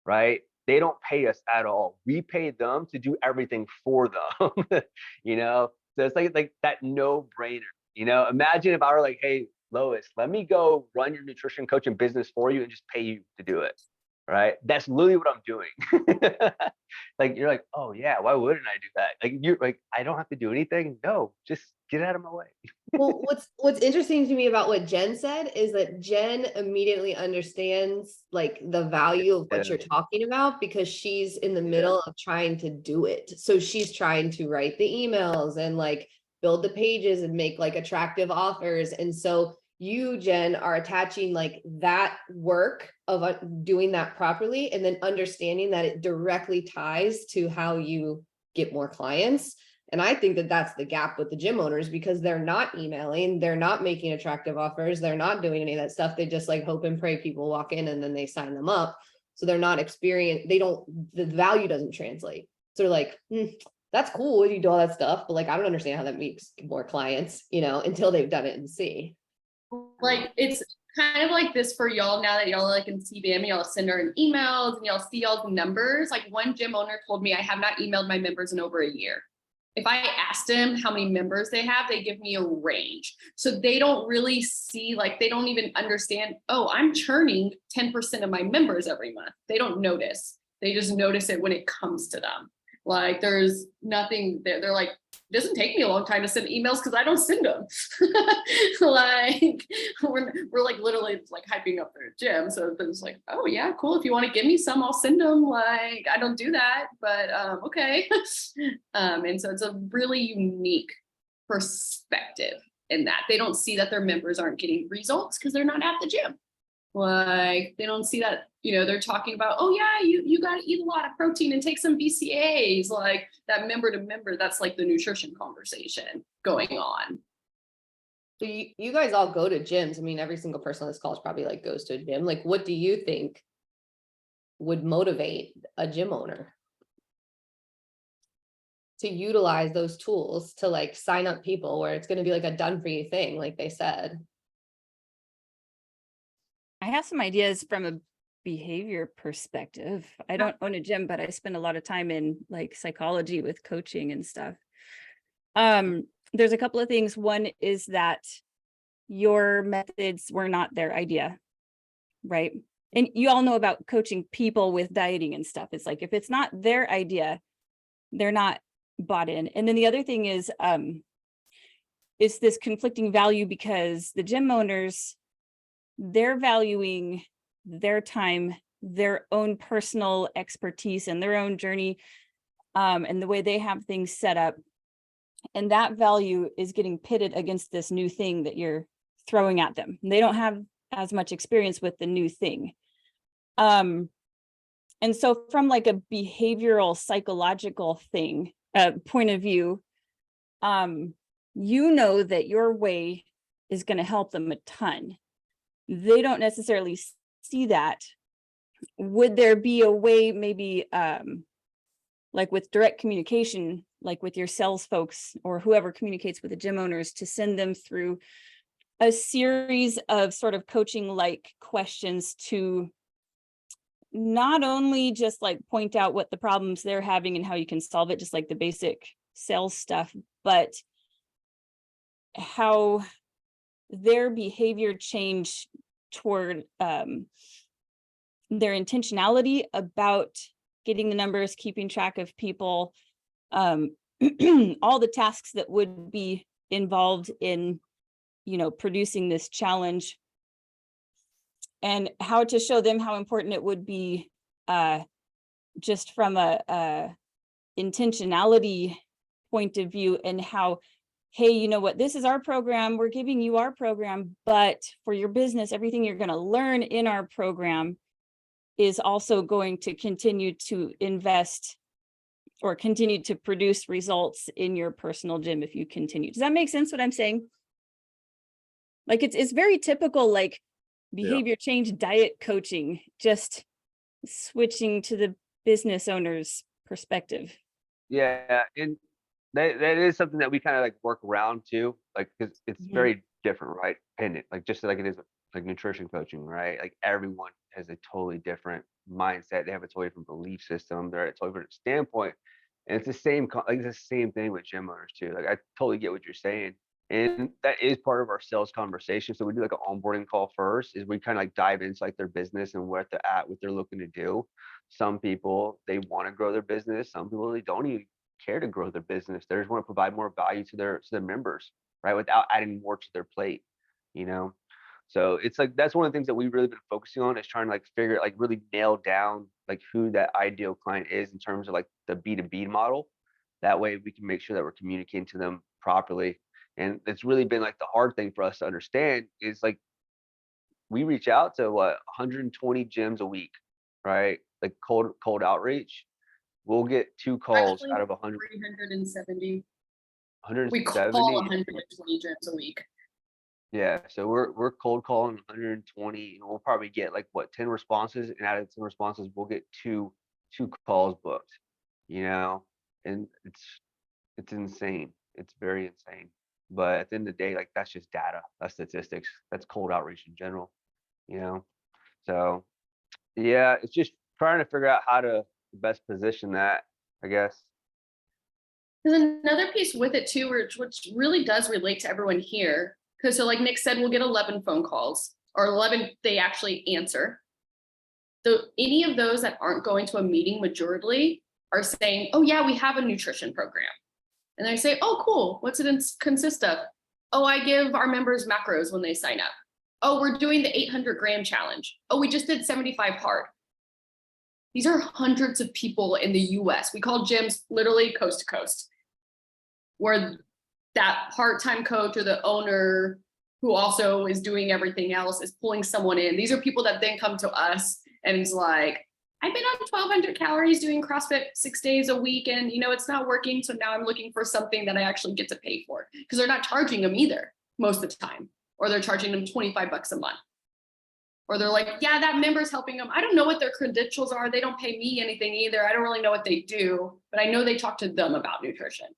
[SPEAKER 4] right? they don't pay us at all. We pay them to do everything for them. You know, so it's like that no brainer. You know, imagine if I were like, hey, Lois, let me go run your nutrition coaching business for you and just pay you to do it. Right. That's literally what I'm doing. Like, you're like, oh yeah, why wouldn't I do that? Like, you're like, I don't have to do anything. No, just get out of my way.
[SPEAKER 1] Well, what's interesting to me about what Jen said is that Jen immediately understands like the value of what
[SPEAKER 4] Yeah.
[SPEAKER 1] you're talking about because she's in the middle of trying to do it. So she's trying to write the emails and like build the pages and make like attractive offers. And so you, Jen, are attaching like that work of doing that properly and then understanding that it directly ties to how you get more clients. And I think that that's the gap with the gym owners because they're not emailing, they're not making attractive offers, they're not doing any of that stuff. They just like hope and pray people walk in and then they sign them up. So they're not the value doesn't translate. So they're like, that's cool, you do all that stuff, but like, I don't understand how that makes more clients, until they've done it and see.
[SPEAKER 6] Like, it's kind of like this for y'all now that y'all are like in CBM, y'all send her an emails and y'all see all the numbers. Like, one gym owner told me I have not emailed my members in over a year. If I asked them how many members they have, they give me a range. So they don't really see, like, they don't even understand, oh, I'm churning 10% of my members every month. They don't notice. They just notice it when it comes to them. Like, there's nothing there. They're like, it doesn't take me a long time to send emails because I don't send them. Like, we're like literally like hyping up their gym. So it's like, oh yeah, cool. If you want to give me some, I'll send them. Like, I don't do that, but okay. And so it's a really unique perspective in that they don't see that their members aren't getting results because they're not at the gym. Like, they don't see that, they're talking about, oh yeah, you got to eat a lot of protein and take some BCAAs, like that member to member, that's like the nutrition conversation going on.
[SPEAKER 1] So you guys all go to gyms. I mean, every single person on this call is probably like goes to a gym. Like, what do you think would motivate a gym owner to utilize those tools to like sign up people where it's going to be like a done for you thing, like they said?
[SPEAKER 7] I have some ideas from a behavior perspective. I don't own a gym, but I spend a lot of time in like psychology with coaching and stuff. There's a couple of things. One is that your methods were not their idea, right? And you all know about coaching people with dieting and stuff. It's like, if it's not their idea, they're not bought in. And then the other thing is this conflicting value because the gym owners, they're valuing their time, their own personal expertise and their own journey, and the way they have things set up. And that value is getting pitted against this new thing that you're throwing at them. They don't have as much experience with the new thing. And so from like a behavioral, psychological thing, point of view, that your way is going to help them a ton. They don't necessarily see that. Would there be a way, maybe like with direct communication, like with your sales folks or whoever communicates with the gym owners, to send them through a series of sort of coaching like questions to not only just like point out what the problems they're having and how you can solve it, just like the basic sales stuff, but how their behavior change toward their intentionality about getting the numbers, keeping track of people, all the tasks that would be involved in, producing this challenge, and how to show them how important it would be just from a intentionality point of view, and how, hey, you know what, this is our program, we're giving you our program, but for your business, everything you're going to learn in our program is also going to continue to invest or continue to produce results in your personal gym if you continue. Does that make sense what I'm saying? Like, it's very typical, like behavior change diet coaching, just switching to the business owner's perspective.
[SPEAKER 4] Yeah, and that is something that we kind of like work around too, like, because it's
[SPEAKER 7] Mhm.
[SPEAKER 4] very different, right? Dependent, like just like it is like nutrition coaching, right? Like everyone has a totally different mindset. They have a totally different belief system. They're at a totally different standpoint. And it's the same, like the same thing with gym owners too. Like I totally get what you're saying. And that is part of our sales conversation. So we do like an onboarding call first, is we kind of like dive into like their business and where they're at, what they're looking to do. Some people, they want to grow their business. Some people, they don't even care to grow their business. They just want to provide more value to their members, right? Without adding more to their plate, you know? So it's like, that's one of the things that we've really been focusing on, is trying to like figure, like really nail down like who that ideal client is in terms of like the B2B model. That way we can make sure that we're communicating to them properly. And it's really been like the hard thing for us to understand is like, we reach out to what, 120 gyms a week, right? Like cold outreach. We'll get 2 calls
[SPEAKER 6] Actually,
[SPEAKER 4] out of 100,
[SPEAKER 6] 370. We
[SPEAKER 4] 170.
[SPEAKER 6] call 120 gyms a week.
[SPEAKER 4] Yeah, so we're cold calling 120, and we'll probably get like what, 10 responses, and out of 10 responses, we'll get two calls booked, you know, and it's insane. It's very insane. But at the end of the day, like that's just data, that's statistics, that's cold outreach in general, you know. So yeah, it's just trying to figure out how to best position that, I guess.
[SPEAKER 6] There's another piece with it too, which really does relate to everyone here. Because so like Nick said, we'll get 11 phone calls, or 11 they actually answer. So any of those that aren't going to a meeting majorly are saying, oh yeah, we have a nutrition program. And they say, oh cool, what's it consist of? Oh, I give our members macros when they sign up. Oh, we're doing the 800 gram challenge. Oh, we just did 75 hard. These are hundreds of people in the US. We call gyms literally coast to coast, where that part-time coach or the owner who also is doing everything else is pulling someone in. These are people that then come to us and it's like, I've been on 1,200 calories doing CrossFit 6 days a week, and you know, it's not working. So now I'm looking for something that I actually get to pay for, because they're not charging them either most of the time, or they're charging them 25 bucks a month. Or they're like, yeah, that member's helping them. I don't know what their credentials are. They don't pay me anything either. I don't really know what they do, but I know they talk to them about nutrition.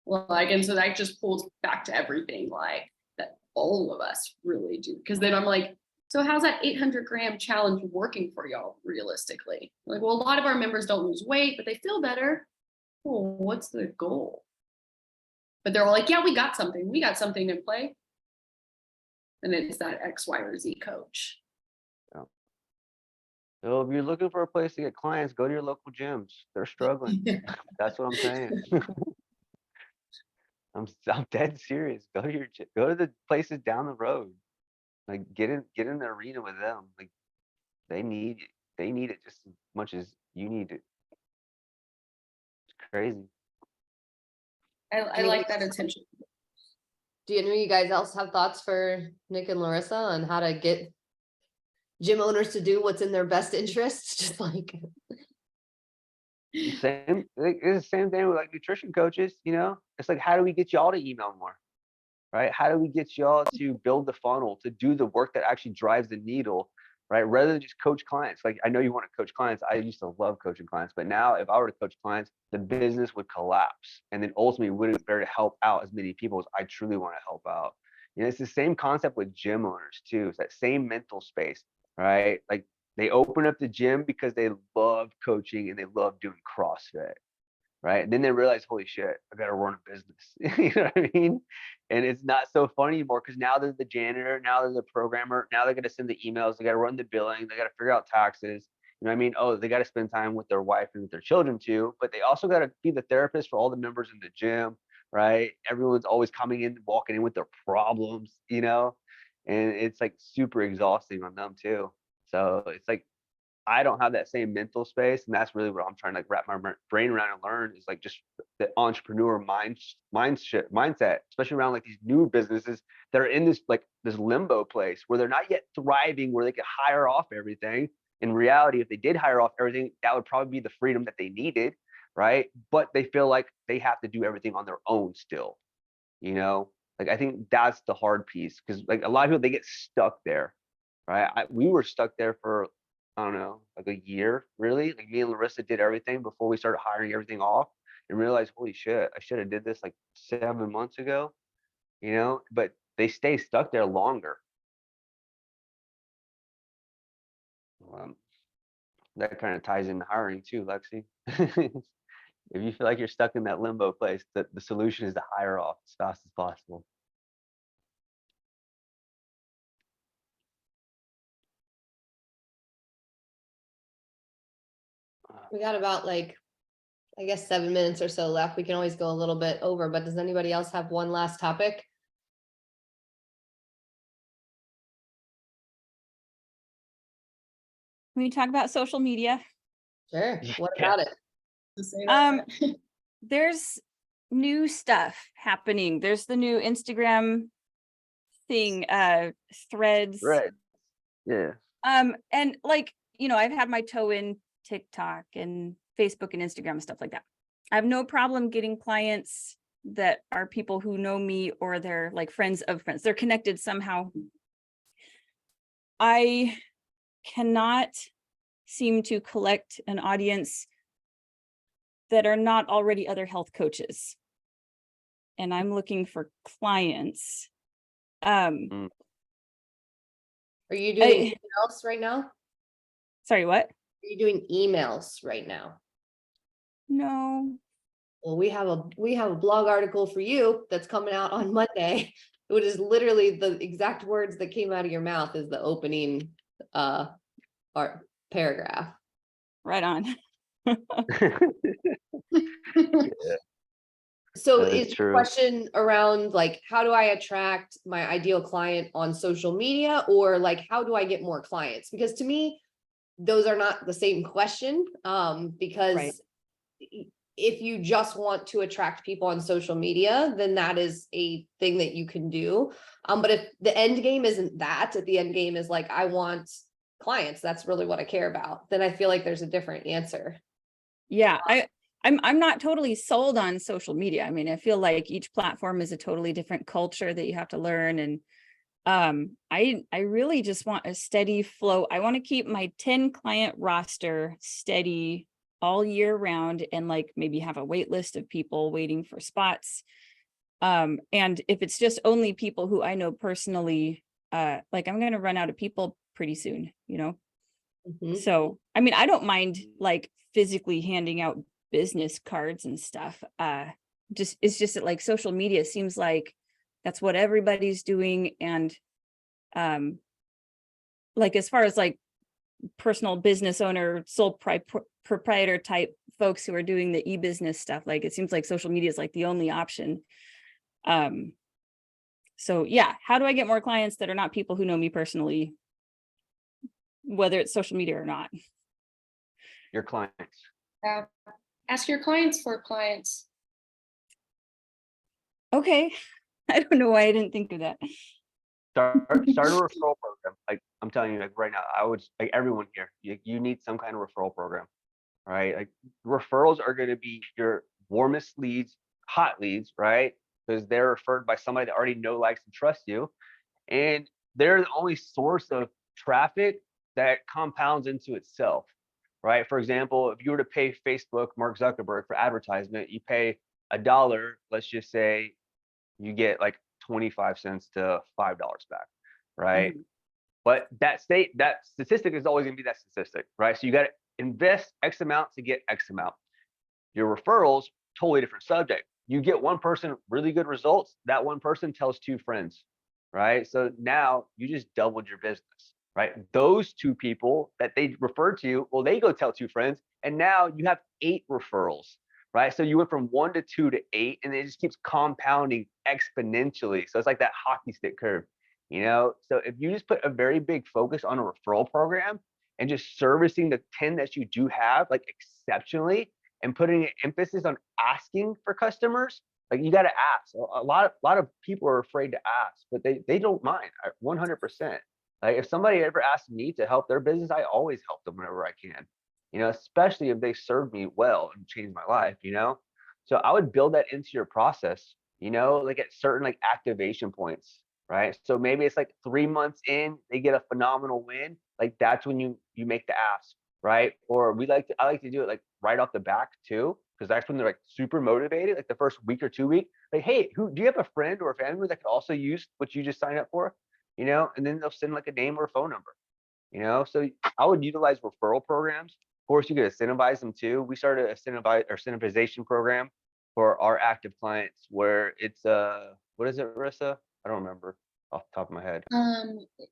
[SPEAKER 6] Like, and so that just pulls back to everything like that all of us really do. Because then I'm like, so how's that 800 gram challenge working for y'all realistically? Like, well, a lot of our members don't lose weight, but they feel better. Well, what's the goal? But they're all like, yeah, we got something in play. And it's that X, Y, or Z coach.
[SPEAKER 4] So if you're looking for a place to get clients, go to your local gyms. They're struggling. That's what I'm saying. I'm dead serious. Go to the places down the road. Like get in the arena with them. Like they need it just as much as you need it. It's crazy.
[SPEAKER 6] I like that attention.
[SPEAKER 1] Do any of you guys else have thoughts for Nick and Larissa on how to get gym owners to do what's in their best interest? Just like,
[SPEAKER 4] Same, like, it's the same thing with like nutrition coaches, you know? It's like, how do we get y'all to email more? Right? How do we get y'all to build the funnel, to do the work that actually drives the needle, right? Rather than just coach clients. Like, I know you want to coach clients. I used to love coaching clients, but now if I were to coach clients, the business would collapse. And then ultimately wouldn't be able to help out as many people as I truly want to help out. You know, it's the same concept with gym owners too. It's that same mental space, right? Like they open up the gym because they love coaching and they love doing CrossFit. Right. And then they realize, holy shit, I got to run a business. You know what I mean? And it's not so fun anymore because now they're the janitor, now they're the programmer, now they're going to send the emails, they got to run the billing, they got to figure out taxes. You know what I mean? Oh, they got to spend time with their wife and with their children too, but they also got to be the therapist for all the members in the gym, right? Everyone's always coming in, walking in with their problems, you know, and it's like super exhausting on them too. So it's like, I don't have that same mental space, and that's really what I'm trying to like wrap my brain around and learn is like just the entrepreneur mindset, especially around like these new businesses that are in this like this limbo place where they're not yet thriving, where they could hire off everything. In reality, if they did hire off everything, that would probably be the freedom that they needed, right? But they feel like they have to do everything on their own still, you know? Like I think that's the hard piece because like a lot of people they get stuck there, right? We were stuck there for I don't know, like a year, really. Like me and Larissa did everything before we started hiring everything off and realized, holy shit, I should have did this like 7 months ago, you know, but they stay stuck there longer. That kind of ties into hiring too, Lexi. If you feel like you're stuck in that limbo place, that the solution is to hire off as fast as possible.
[SPEAKER 1] We got about like, I guess 7 minutes or so left. We can always go a little bit over, but does anybody else have one last topic?
[SPEAKER 7] When you talk about social media,
[SPEAKER 1] Sure. What
[SPEAKER 4] Yeah.
[SPEAKER 1] about it?
[SPEAKER 6] To say
[SPEAKER 7] Um,
[SPEAKER 6] that.
[SPEAKER 7] there's new stuff happening. There's the new Instagram thing, threads.
[SPEAKER 4] Right. Yeah.
[SPEAKER 7] And like, you know, I've had my toe in TikTok and Facebook and Instagram and stuff like that. I have no problem getting clients that are people who know me or they're like friends of friends. They're connected somehow. I cannot seem to collect an audience that are not already other health coaches. And I'm looking for clients.
[SPEAKER 1] Are you doing emails right now? Are
[SPEAKER 7] Sorry, what?
[SPEAKER 1] you doing emails right now?
[SPEAKER 7] No.
[SPEAKER 1] Well, we have a blog article for you that's coming out on Monday. Which is literally the exact words that came out of your mouth is the opening art paragraph.
[SPEAKER 7] Right on.
[SPEAKER 1] So
[SPEAKER 4] That is
[SPEAKER 1] is the
[SPEAKER 4] true.
[SPEAKER 1] question around like, how do I attract my ideal client on social media, or like, how do I get more clients? Because to me, those are not the same question, because
[SPEAKER 7] Right.
[SPEAKER 1] if you just want to attract people on social media, then that is a thing that you can do. But if the end game isn't that, if the end game is like, I want clients, that's really what I care about, then I feel like there's a different answer.
[SPEAKER 7] Yeah, I'm not totally sold on social media. I mean, I feel like each platform is a totally different culture that you have to learn. And I really just want a steady flow. I want to keep my 10 client roster steady all year round and like maybe have a wait list of people waiting for spots. And if it's just only people who I know personally, like I'm gonna run out of people pretty soon, you know?
[SPEAKER 1] Mhm.
[SPEAKER 7] So, I mean, I don't mind like physically handing out business cards and stuff. It's just that like social media seems like that's what everybody's doing. And like as far as like personal business owner, sole proprietor type folks who are doing the e-business stuff, like it seems like social media is like the only option. So yeah, how do I get more clients that are not people who know me personally, whether it's social media or not?
[SPEAKER 4] Your clients.
[SPEAKER 6] Yeah. Ask your clients for clients.
[SPEAKER 7] Okay. I don't know why I didn't think of that.
[SPEAKER 4] Start a referral program. Like I'm telling you, like right now, I would like everyone here. You need some kind of referral program, right? Like referrals are going to be your warmest leads, hot leads, right? Because they're referred by somebody that already know, likes, and trusts you, and they're the only source of traffic that compounds into itself, right? For example, if you were to pay Facebook, Mark Zuckerberg for advertisement, you pay $1. Let's just say you get like 25 cents to $5 back, right? But that statistic is always going to be that statistic, right? So you got to invest X amount to get X amount. Your referrals, totally different subject. You get one person really good results, that one person tells 2 friends, right? So now you just doubled your business, right? Those 2 people that they referred to you, well, they go tell 2 friends, and now you have 8 referrals, right? So you went from 1 to 2 to 8, and it just keeps compounding exponentially. So it's like that hockey stick curve, you know? So if you just put a very big focus on a referral program and just servicing the 10 that you do have like exceptionally, and putting an emphasis on asking for customers, like you got to ask. A lot of people are afraid to ask, but they don't mind. 100%. Like if somebody ever asked me to help their business, I always help them whenever I can, you know, especially if they served me well and changed my life, you know? So I would build that into your process, you know, like at certain like activation points, right? So maybe it's like 3 months in, they get a phenomenal win. Like that's when you make the ask, right? Or I like to do it like right off the back too, because that's when they're like super motivated, like the first week or 2 weeks. Like, hey, do you have a friend or a family member that could also use what you just signed up for? You know, and then they'll send like a name or a phone number. you know? So I would utilize referral programs. Of course, you could incentivize them too. We started a incentivization program for our active clients where it's what is it, Marissa? I don't remember off the top of my head.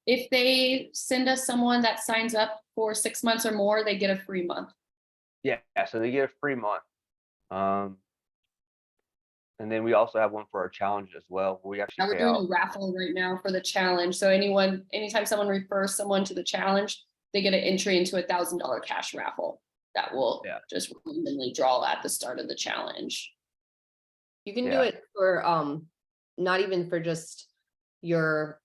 [SPEAKER 6] If they send us someone that signs up for 6 months or more, they get a free month.
[SPEAKER 4] Yeah, so they get a free month. And then we also have one for our challenge as well, where we actually
[SPEAKER 6] Now we're
[SPEAKER 4] pay
[SPEAKER 6] doing
[SPEAKER 4] out.
[SPEAKER 6] a raffle right now for the challenge. So anytime someone refers someone to the challenge, they get an entry into $1,000 cash raffle that will
[SPEAKER 4] Yeah.
[SPEAKER 6] just randomly draw at the start of the challenge.
[SPEAKER 1] You can do
[SPEAKER 4] Yeah.
[SPEAKER 1] it for, not even for just your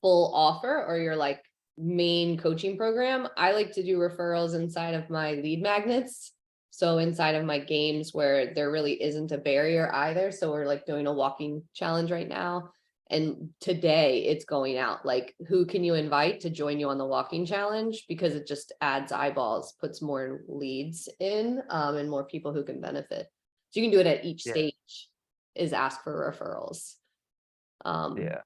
[SPEAKER 1] full offer or your like main coaching program. I like to do referrals inside of my lead magnets. So inside of my games where there really isn't a barrier either. So we're like doing a walking challenge right now. And today it's going out, like, who can you invite to join you on the walking challenge? Because it just adds eyeballs, puts more leads in, and more people who can benefit. So you can do it at each
[SPEAKER 4] Yeah.
[SPEAKER 1] stage, is ask for referrals.
[SPEAKER 4] Yeah.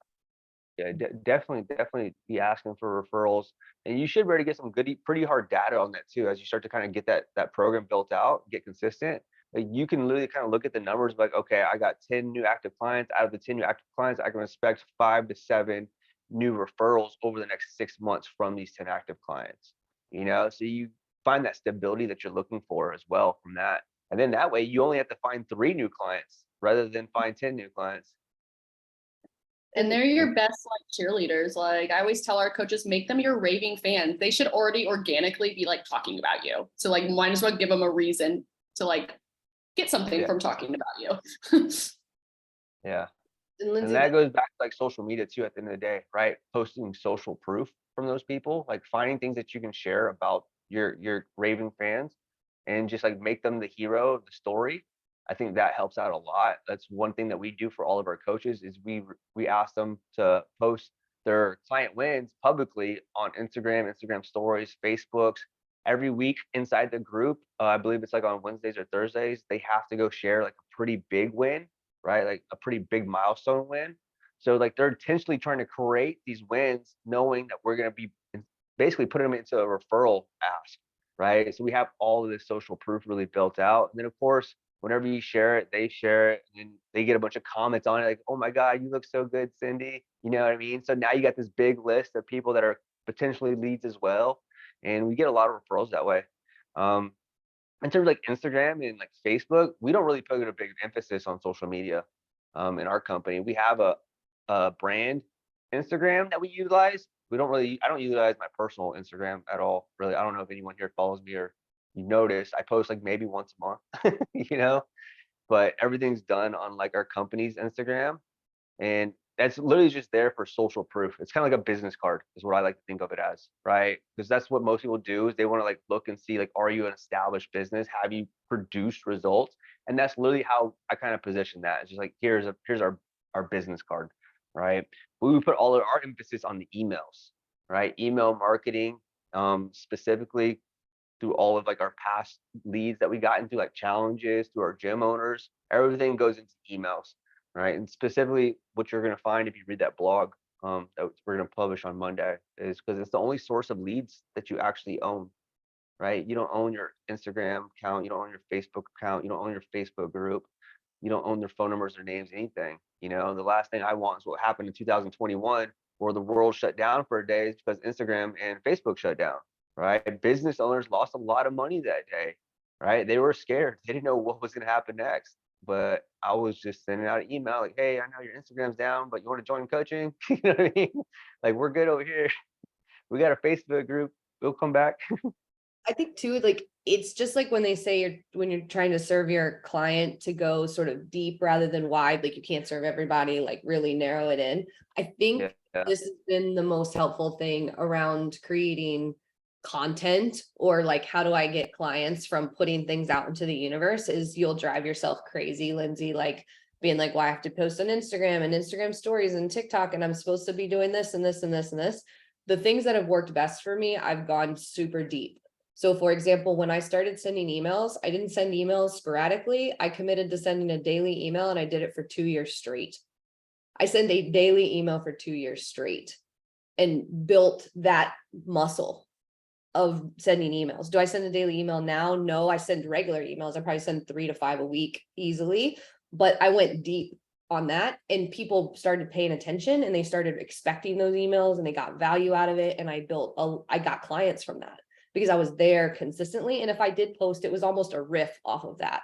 [SPEAKER 4] Yeah, definitely be asking for referrals, and you should be able to get some pretty hard data on that too. As you start to kind of get that program built out, get consistent, like you can literally kind of look at the numbers like, okay, I got 10 new active clients. Out of the 10 new active clients, I can expect 5 to 7 new referrals over the next 6 months from these 10 active clients. You know, so you find that stability that you're looking for as well from that, and then that way you only have to find 3 new clients rather than find 10 new clients.
[SPEAKER 6] And they're your best like cheerleaders. Like I always tell our coaches, make them your raving fans. They should already organically be like talking about you. So like might as well give them a reason to like get something
[SPEAKER 4] Yeah.
[SPEAKER 6] from talking about you.
[SPEAKER 4] Yeah.
[SPEAKER 1] And Lindsay,
[SPEAKER 4] And that goes back to like social media too at the end of the day, right? Posting social proof from those people, like finding things that you can share about your raving fans and just like make them the hero of the story. I think that helps out a lot. That's one thing that we do for all of our coaches is we ask them to post their client wins publicly on Instagram stories, Facebooks. Every week inside the group, I believe it's like on Wednesdays or Thursdays, they have to go share like a pretty big win, right? Like a pretty big milestone win. So like they're intentionally trying to create these wins, knowing that we're going to be basically putting them into a referral ask, right? So we have all of this social proof really built out. And then of course, whenever you share it, they share it, and then they get a bunch of comments on it, like, "Oh my God, you look so good, Cindy." You know what I mean? So now you got this big list of people that are potentially leads as well, and we get a lot of referrals that way. Um, in terms of like Instagram and like Facebook, we don't really put a big emphasis on social media in our company. We have a brand Instagram that we utilize. I don't utilize my personal Instagram at all, really. I don't know if anyone here follows me or you notice. I post like maybe once a month, you know, but everything's done on like our company's Instagram. And that's literally just there for social proof. It's kind of like a business card is what I like to think of it as, right? Because that's what most people do is they want to like look and see like, are you an established business? Have you produced results? And that's literally how I kind of position that. It's just like, here's our business card, right? But we put all of our emphasis on the emails, right? Email marketing, specifically through all of like our past leads that we got into like challenges, through our gym owners, everything goes into emails. Right. And specifically what you're going to find if you read that blog that we're going to publish on Monday is because it's the only source of leads that you actually own. Right. You don't own your Instagram account. You don't own your Facebook account. You don't own your Facebook group. You don't own their phone numbers, their names, anything. You know, the last thing I want is what happened in 2021 where the world shut down for a day because Instagram and Facebook shut down. Right. Business owners lost a lot of money that day. Right. They were scared. They didn't know what was going to happen next. But I was just sending out an email like, hey, I know your Instagram's down, but you want to join coaching? You know what I mean? Like, we're good over here. We got a Facebook group. We'll come back.
[SPEAKER 1] I think too, like, it's just like when they say when you're trying to serve your client to go sort of deep rather than wide, like you can't serve everybody, like really narrow it in. I think
[SPEAKER 4] Yeah.
[SPEAKER 1] this has been the most helpful thing around creating content, or like, how do I get clients from putting things out into the universe, is you'll drive yourself crazy, Lindsay, like being like, well, I have to post on Instagram and Instagram stories and TikTok, and I'm supposed to be doing this and this and this and this. The things that have worked best for me, I've gone super deep. So for example, when I started sending emails, I didn't send emails sporadically. I committed to sending a daily email, and I did it for 2 years straight. I send a daily email for 2 years straight. and built that muscle of sending emails. Do I send a daily email now? No, I send regular emails. I probably send 3 to 5 a week easily, but I went deep on that and people started paying attention and they started expecting those emails and they got value out of it. And I got clients from that because I was there consistently. And if I did post, it was almost a riff off of that.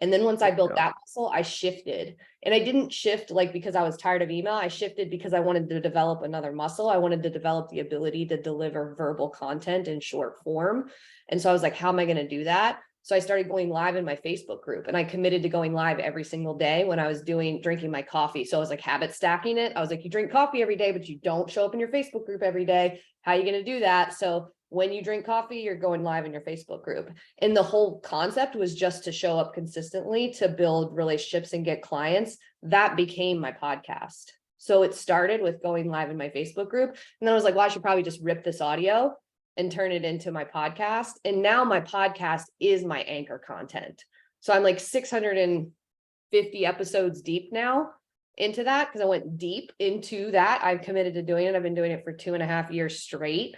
[SPEAKER 1] And then once I built that muscle, I shifted. And I didn't shift like because I was tired of email. I shifted because I wanted to develop another muscle. I wanted to develop the ability to deliver verbal content in short form. And so I was like, how am I going to do that? So I started going live in my Facebook group and I committed to going live every single day when I was drinking my coffee. So I was like habit stacking it. I was like, you drink coffee every day, but you don't show up in your Facebook group every day. How are you going to do that? So when you drink coffee, you're going live in your Facebook group. And the whole concept was just to show up consistently, to build relationships and get clients. That became my podcast. So it started with going live in my Facebook group. And then I was like, well, I should probably just rip this audio and turn it into my podcast. And now my podcast is my anchor content. So I'm like 650 episodes deep now into that because I went deep into that. I've committed to doing it. I've been doing it for 2.5 years straight.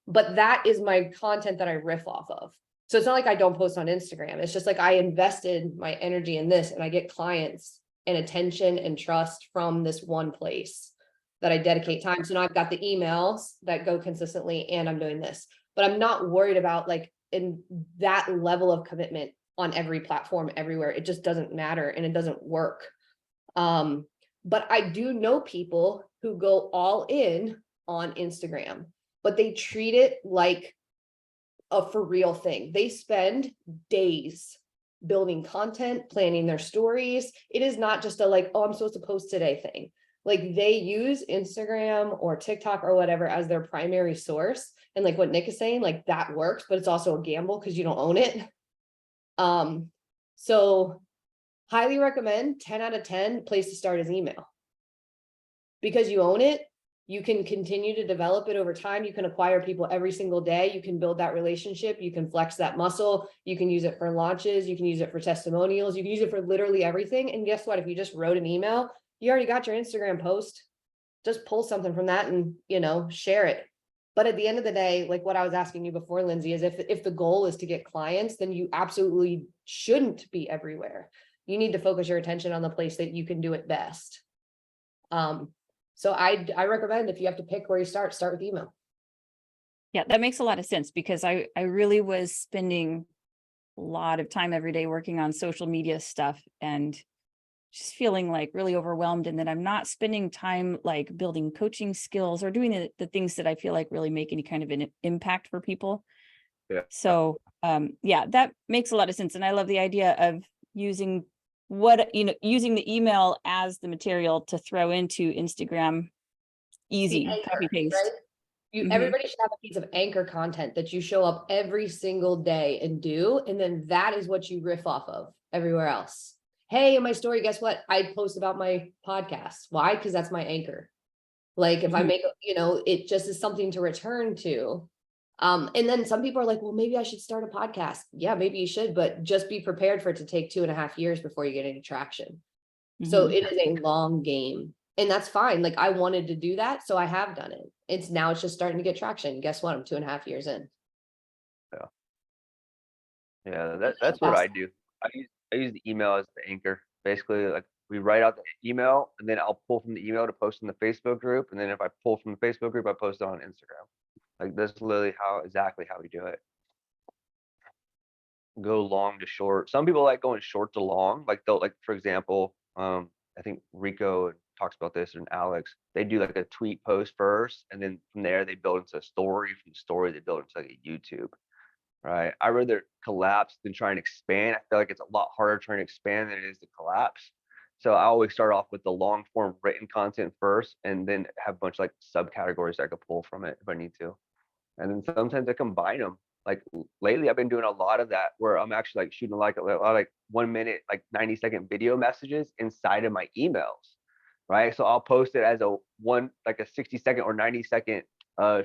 [SPEAKER 1] But that is my content that I riff off of. So it's not like I don't post on Instagram. It's just like I invested my energy in this and I get clients and attention and trust from this one place that I dedicate time. So now I've got the emails that go consistently and I'm doing this, but I'm not worried about like in that level of commitment on every platform everywhere. It just doesn't matter and it doesn't work. But I do know people who go all in on Instagram, but they treat it like a for real thing. They spend days building content, planning their stories. It is not just a like, oh, I'm supposed to post today thing. Like they use Instagram or TikTok or whatever as their primary source. And like what Nick is saying, like that works, but it's also a gamble because you don't own it. So highly recommend 10 out of 10 place to start is email. Because you own it, you can continue to develop it over time. You can acquire people every single day. You can build that relationship. You can flex that muscle. You can use it for launches. You can use it for testimonials. You can use it for literally everything. And guess what? If you just wrote an email, you already got your Instagram post. Just pull something from that and, share it. But at the end of the day, like what I was asking you before, Lindsay, is if the goal is to get clients, then you absolutely shouldn't be everywhere. You need to focus your attention on the place that you can do it best. So I recommend if you have to pick where you start with email.
[SPEAKER 7] Yeah, that makes a lot of sense because I really was spending a lot of time every day working on social media stuff and just feeling like really overwhelmed, and that I'm not spending time like building coaching skills or doing the things that I feel like really make any kind of an impact for people.
[SPEAKER 4] Yeah.
[SPEAKER 7] So yeah, that makes a lot of sense. And I love the idea of using using the email as the material to throw into Instagram. Easy,
[SPEAKER 1] Anchor,
[SPEAKER 7] copy paste.
[SPEAKER 1] Right?
[SPEAKER 7] Mhm.
[SPEAKER 1] Everybody should have a piece of anchor content that you show up every single day and do. And then that is what you riff off of everywhere else. Hey, in my story, guess what? I post about my podcast. Why? Because that's my anchor. Like if I make, it just is something to return to. And then some people are like, well, maybe I should start a podcast. Yeah, maybe you should, but just be prepared for it to take 2.5 years before you get any traction. So
[SPEAKER 7] Mhm.
[SPEAKER 1] it is a long game and that's fine. Like I wanted to do that. So I have done it. It's just starting to get traction. Guess what? I'm 2.5 years in.
[SPEAKER 4] Yeah, that's what I do. I use the email as the anchor. Basically, like we write out the email and then I'll pull from the email to post in the Facebook group. And then if I pull from the Facebook group, I post it on Instagram. Like that's literally exactly how we do it. Go long to short. Some people like going short to long. Like they'll for example, I think Rico talks about this and Alex, they do like a tweet post first. And then from there they build into a story. From the story, they build into like a YouTube. Right. I rather collapse than try and expand. I feel like it's a lot harder trying to expand than it is to collapse. So I always start off with the long form written content first and then have a bunch of like subcategories I could pull from it if I need to. And then sometimes I combine them. Like lately I've been doing a lot of that where I'm actually like shooting like a lot of like 1 minute, like 90-second video messages inside of my emails. Right. So I'll post it as a 60-second or 90-second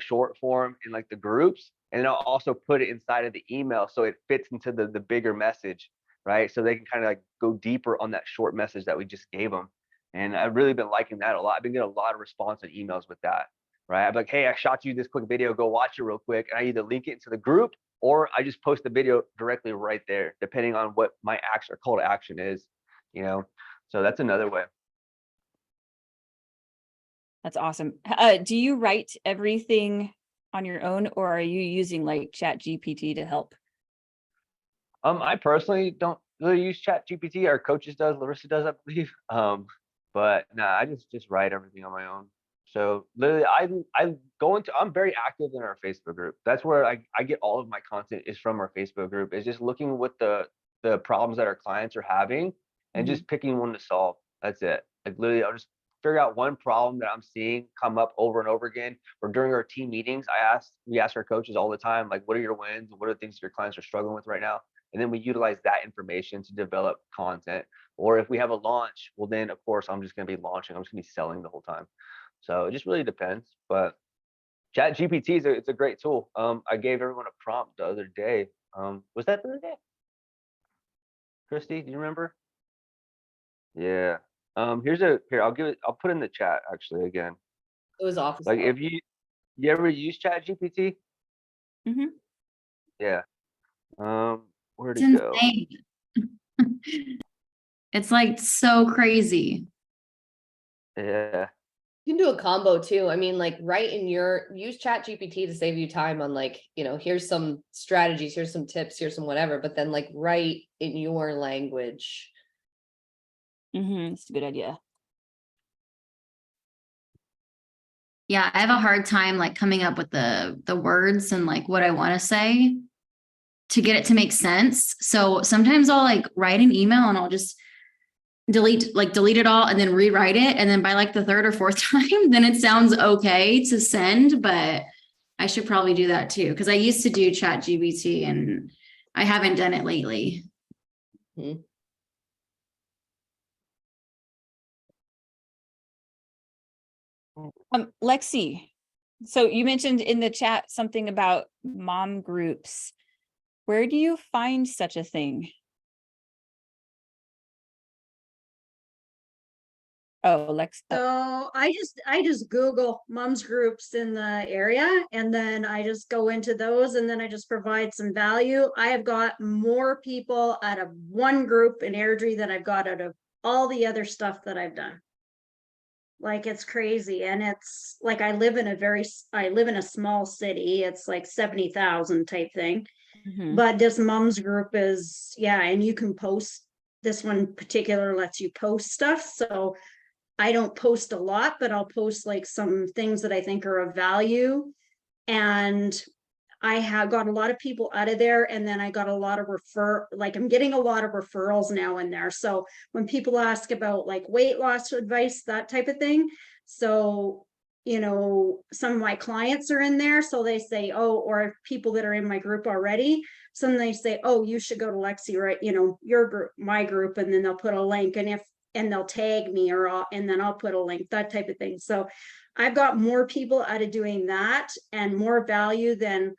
[SPEAKER 4] short form in like the groups. And then I'll also put it inside of the email so it fits into the bigger message, right? So they can kind of like go deeper on that short message that we just gave them. And I've really been liking that a lot. I've been getting a lot of response on emails with that. right? I'm like, hey, I shot you this quick video, go watch it real quick. And I either link it into the group or I just post the video directly right there, depending on what my action or call to action is, you know? So that's another way.
[SPEAKER 7] That's awesome. Do you write everything on your own, or are you using like Chat GPT to help?
[SPEAKER 4] I personally don't really use Chat GPT. Our coaches does, Larissa does, I believe. But nah, I just write everything on my own. So literally, I go into. I'm very active in our Facebook group. That's where I get all of my content is from our Facebook group. Is just looking what the problems that our clients are having and just picking one to solve. That's it. Like literally, I'll just figure out one problem that I'm seeing come up over and over again. Or during our team meetings, we ask our coaches all the time, like, what are your wins? What are the things your clients are struggling with right now? And then we utilize that information to develop content. Or if we have a launch, well, then of course I'm just going to be launching. I'm just going to be selling the whole time. So it just really depends. But Chat GPT it's a great tool. I gave everyone a prompt the other day. Was that the other day? Christy, do you remember? Yeah. I'll put in the chat actually again.
[SPEAKER 1] It was office.
[SPEAKER 4] Like
[SPEAKER 1] hours.
[SPEAKER 4] if you ever use Chat GPT?
[SPEAKER 7] Mhm.
[SPEAKER 4] Yeah. Where'd
[SPEAKER 5] It's
[SPEAKER 4] it go?
[SPEAKER 5] insane. It's like so crazy.
[SPEAKER 4] Yeah.
[SPEAKER 1] You can do a combo too. I mean, like use Chat GPT to save you time on like, here's some strategies, here's some tips, here's some whatever, but then like write in your language.
[SPEAKER 7] It's a good idea.
[SPEAKER 5] Yeah, I have a hard time like coming up with the words and like what I want to say to get it to make sense. So sometimes I'll like write an email and I'll just delete it all and then rewrite it. And then by like the third or fourth time, then it sounds okay to send, but I should probably do that too. Cause I used to do Chat GPT and I haven't done it lately.
[SPEAKER 7] Lexi, so you mentioned in the chat something about mom groups. Where do you find such a thing? Oh, Lex.
[SPEAKER 9] So I just Google moms groups in the area and then I just go into those and then I just provide some value. I have got more people out of one group in Airdrie than I've got out of all the other stuff that I've done. Like it's crazy. And it's like I live in a small city. It's like 70,000 type thing. But this moms group is, and you can post. This one particular lets you post stuff. So I don't post a lot, but I'll post like some things that I think are of value. And I have got a lot of people out of there. And then I got a lot of I'm getting a lot of referrals now in there. So when people ask about like weight loss advice, that type of thing. So, some of my clients are in there. So they say, or people that are in my group already. So then they say, you should go to Lexi, right? Your group, my group, and then they'll put a link. And they'll tag me and then I'll put a link, that type of thing. So I've got more people out of doing that and more value than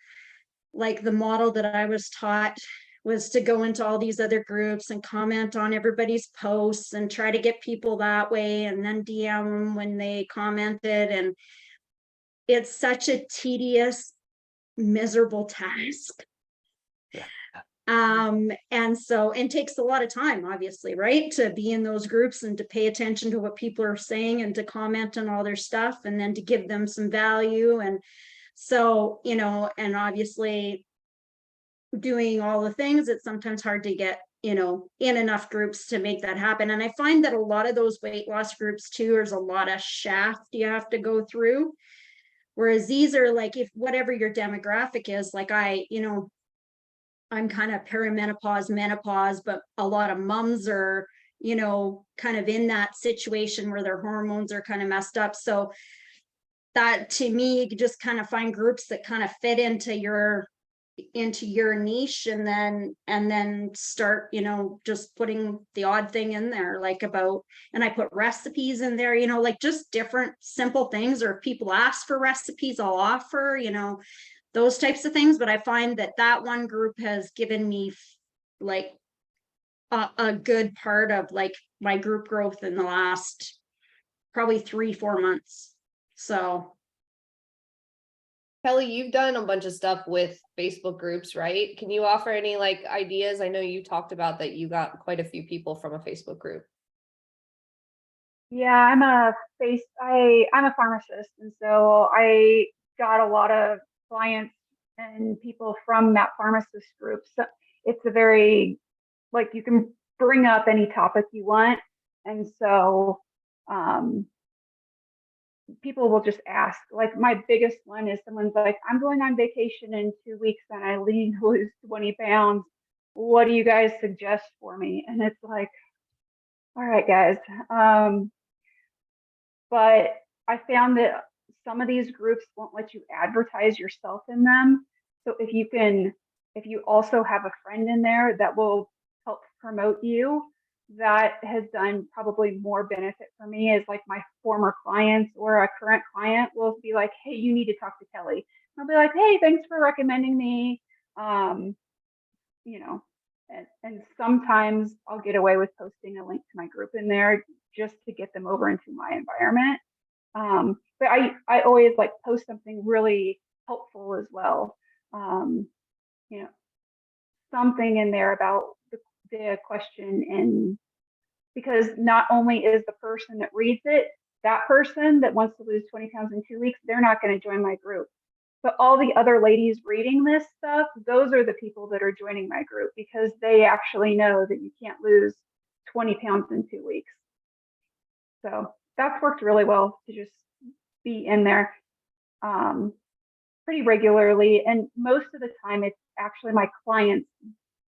[SPEAKER 9] like the model that I was taught was to go into all these other groups and comment on everybody's posts and try to get people that way and then DM them when they commented. And it's such a tedious, miserable task. And takes a lot of time, obviously, right, to be in those groups and to pay attention to what people are saying and to comment on all their stuff and then to give them some value. And so, and obviously doing all the things, it's sometimes hard to get, in enough groups to make that happen. And I find that a lot of those weight loss groups too, there's a lot of shaft you have to go through. Whereas these are like, if whatever your demographic is, like I'm kind of perimenopause, menopause, but a lot of moms are, kind of in that situation where their hormones are kind of messed up. So that to me, you could just kind of find groups that kind of fit into your niche and then start, just putting the odd thing in there, and I put recipes in there, like just different simple things, or if people ask for recipes, I'll offer, those types of things. But I find that one group has given me like a good part of like my group growth in the last probably 3-4 months. So
[SPEAKER 1] Kelly, you've done a bunch of stuff with Facebook groups, right? Can you offer any like ideas? I know you talked about that you got quite a few people from a Facebook group.
[SPEAKER 10] Yeah, I'm a pharmacist, and so I got a lot of clients and people from that pharmacist group. So it's a very, like, you can bring up any topic you want. And so people will just ask. Like, my biggest one is someone's like, I'm going on vacation in 2 weeks and I need to lose 20 pounds. What do you guys suggest for me? And it's like, all right, guys. But I found that some of these groups won't let you advertise yourself in them. So if you also have a friend in there that will help promote you, that has done probably more benefit for me. Is like my former clients or a current client will be like, hey, you need to talk to Kelly. I'll be like, hey, thanks for recommending me. You know, and sometimes I'll get away with posting a link to my group in there just to get them over into my environment. But I always like post something really helpful as well. You know, something in there about the question, and because not only is the person that reads it, that person that wants to lose 20 pounds in 2 weeks, they're not going to join my group. But all the other ladies reading this stuff, those are the people that are joining my group because they actually know that you can't lose 20 pounds in 2 weeks. So that's worked really well to just be in there pretty regularly. And most of the time, it's actually my clients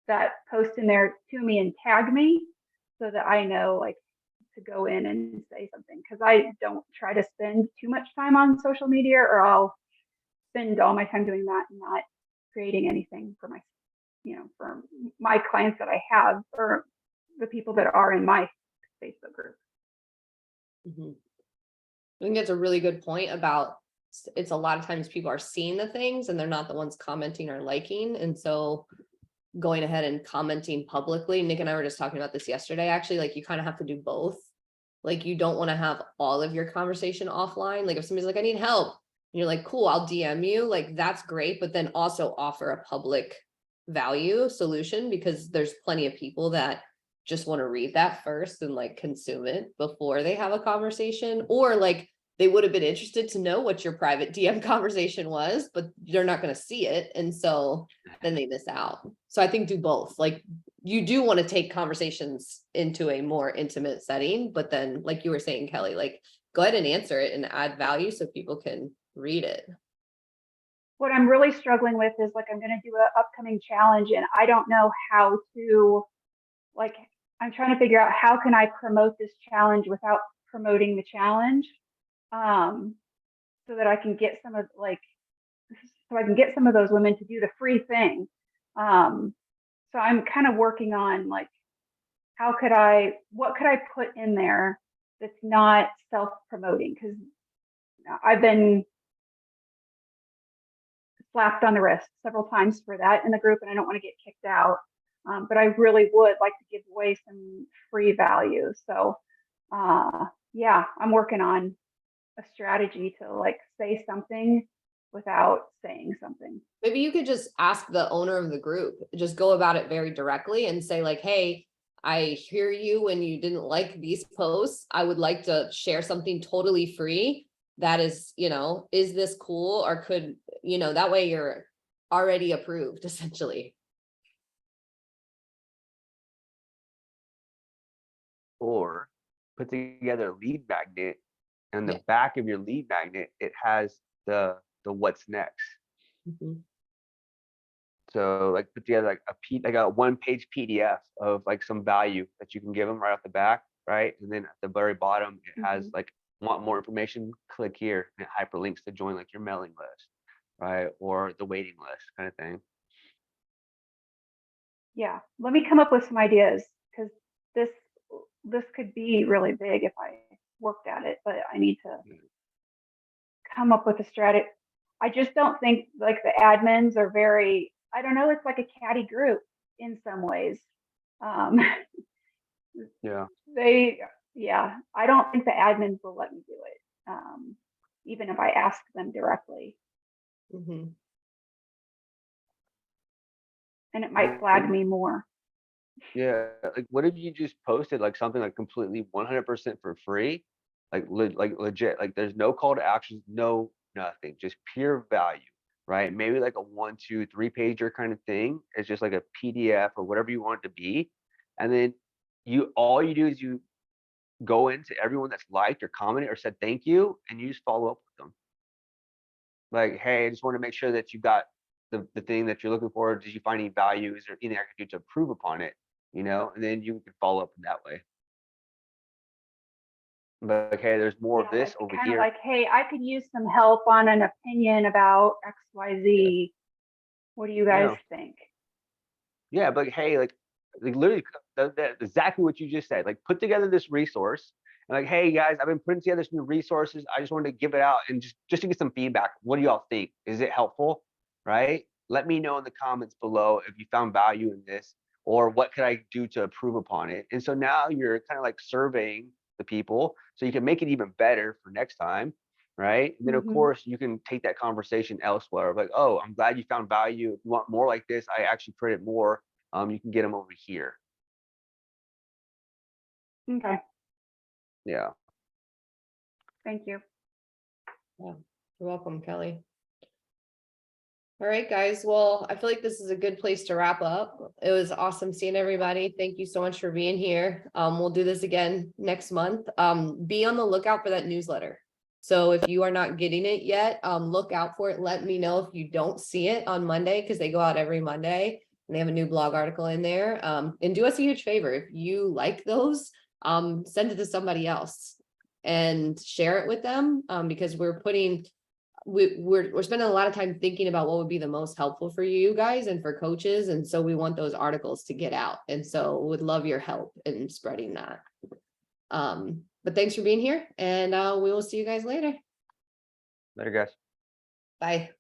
[SPEAKER 10] that post in there to me and tag me so that I know like to go in and say something, because I don't try to spend too much time on social media, or I'll spend all my time doing that and not creating anything for my, for my clients that I have, or the people that are in my Facebook group.
[SPEAKER 1] Mhm. I think that's a really good point about it's a lot of times people are seeing the things and they're not the ones commenting or liking. And so going ahead and commenting publicly, Nick and I were just talking about this yesterday, actually, like you kind of have to do both. Like you don't want to have all of your conversation offline. Like if somebody's like, I need help, and you're like, cool, I'll DM you, like that's great. But then also offer a public value solution, because there's plenty of people that just want to read that first and like consume it before they have a conversation, or like they would have been interested to know what your private DM conversation was, but they're not going to see it. And so then they miss out. So I think do both. Like you do want to take conversations into a more intimate setting, but then like you were saying, Kelly, like go ahead and answer it and add value so people can read it.
[SPEAKER 10] What I'm really struggling with is like, I'm going to do an upcoming challenge and I don't know how to, like, I'm trying to figure out how can I promote this challenge without promoting the challenge. So that I can get some of those women to do the free thing. So I'm kind of working on like, what could I put in there that's not self-promoting? Because I've been slapped on the wrist several times for that in the group, and I don't want to get kicked out. But I really would like to give away some free value. So yeah, I'm working on a strategy to like say something without saying something.
[SPEAKER 1] Maybe you could just ask the owner of the group, just go about it very directly and say like, hey, I hear you when you didn't like these posts. I would like to share something totally free that is, is this cool, or could, that way you're already approved essentially.
[SPEAKER 4] Or put together a lead magnet, and the
[SPEAKER 1] Yeah.
[SPEAKER 4] back of your lead magnet, it has the what's next.
[SPEAKER 1] Mhm.
[SPEAKER 4] So like put together like a 1-page PDF of like some value that you can give them right off the back, right? And then at the very bottom, it has like, want more information, click here, and it hyperlinks to join like your mailing list, right? Or the waiting list kind of thing.
[SPEAKER 10] Yeah, let me come up with some ideas, because this could be really big if I worked at it, but I need to come up with a strategy. I just don't think like the admins are very, I don't know, it's like a catty group in some ways.
[SPEAKER 4] Yeah.
[SPEAKER 10] I don't think the admins will let me do it, even if I ask them directly.
[SPEAKER 1] Mhm.
[SPEAKER 10] and it might flag me more.
[SPEAKER 4] Yeah, like what if you just posted like something like completely 100% for free? Like legit, like there's no call to action, no nothing, just pure value, right? Maybe like a 1, 2, 3 pager kind of thing. It's just like a PDF or whatever you want it to be. And then all you do is you go into everyone that's liked or commented or said thank you, and you just follow up with them. Like, hey, I just want to make sure that you got the thing that you're looking for. Did you find any value? Is there anything I could do to improve upon it? You know, and then you can follow up in that way. But like, hey, there's more of
[SPEAKER 10] Yeah,
[SPEAKER 4] this
[SPEAKER 10] like,
[SPEAKER 4] over
[SPEAKER 10] kind of
[SPEAKER 4] here.
[SPEAKER 10] like, hey, I could use some help on an opinion about XYZ. What do you guys think?
[SPEAKER 4] Yeah, but like, hey, like literally exactly what you just said. Like put together this resource and like, hey guys, I've been putting together some new resources. I just wanted to give it out and just to get some feedback. What do y'all think? Is it helpful? Right? Let me know in the comments below if you found value in this, or what could I do to improve upon it? And so now you're kind of like surveying the people so you can make it even better for next time. Right. And then of
[SPEAKER 10] Mhm.
[SPEAKER 4] course you can take that conversation elsewhere. Like, oh, I'm glad you found value. If you want more like this, I actually created more. You can get them over here.
[SPEAKER 10] Okay,
[SPEAKER 4] Yeah.
[SPEAKER 10] thank you.
[SPEAKER 1] You're welcome, Kelly. All right, guys. Well, I feel like this is a good place to wrap up. It was awesome seeing everybody. Thank you so much for being here. We'll do this again next month. Be on the lookout for that newsletter. So if you are not getting it yet, look out for it. Let me know if you don't see it on Monday, because they go out every Monday and they have a new blog article in there. And do us a huge favor. If you like those, send it to somebody else and share it with them, because we're spending a lot of time thinking about what would be the most helpful for you guys and for coaches. And so we want those articles to get out. And so would love your help in spreading that. But thanks for being here, and we will see you guys later.
[SPEAKER 4] Later, guys.
[SPEAKER 1] Bye.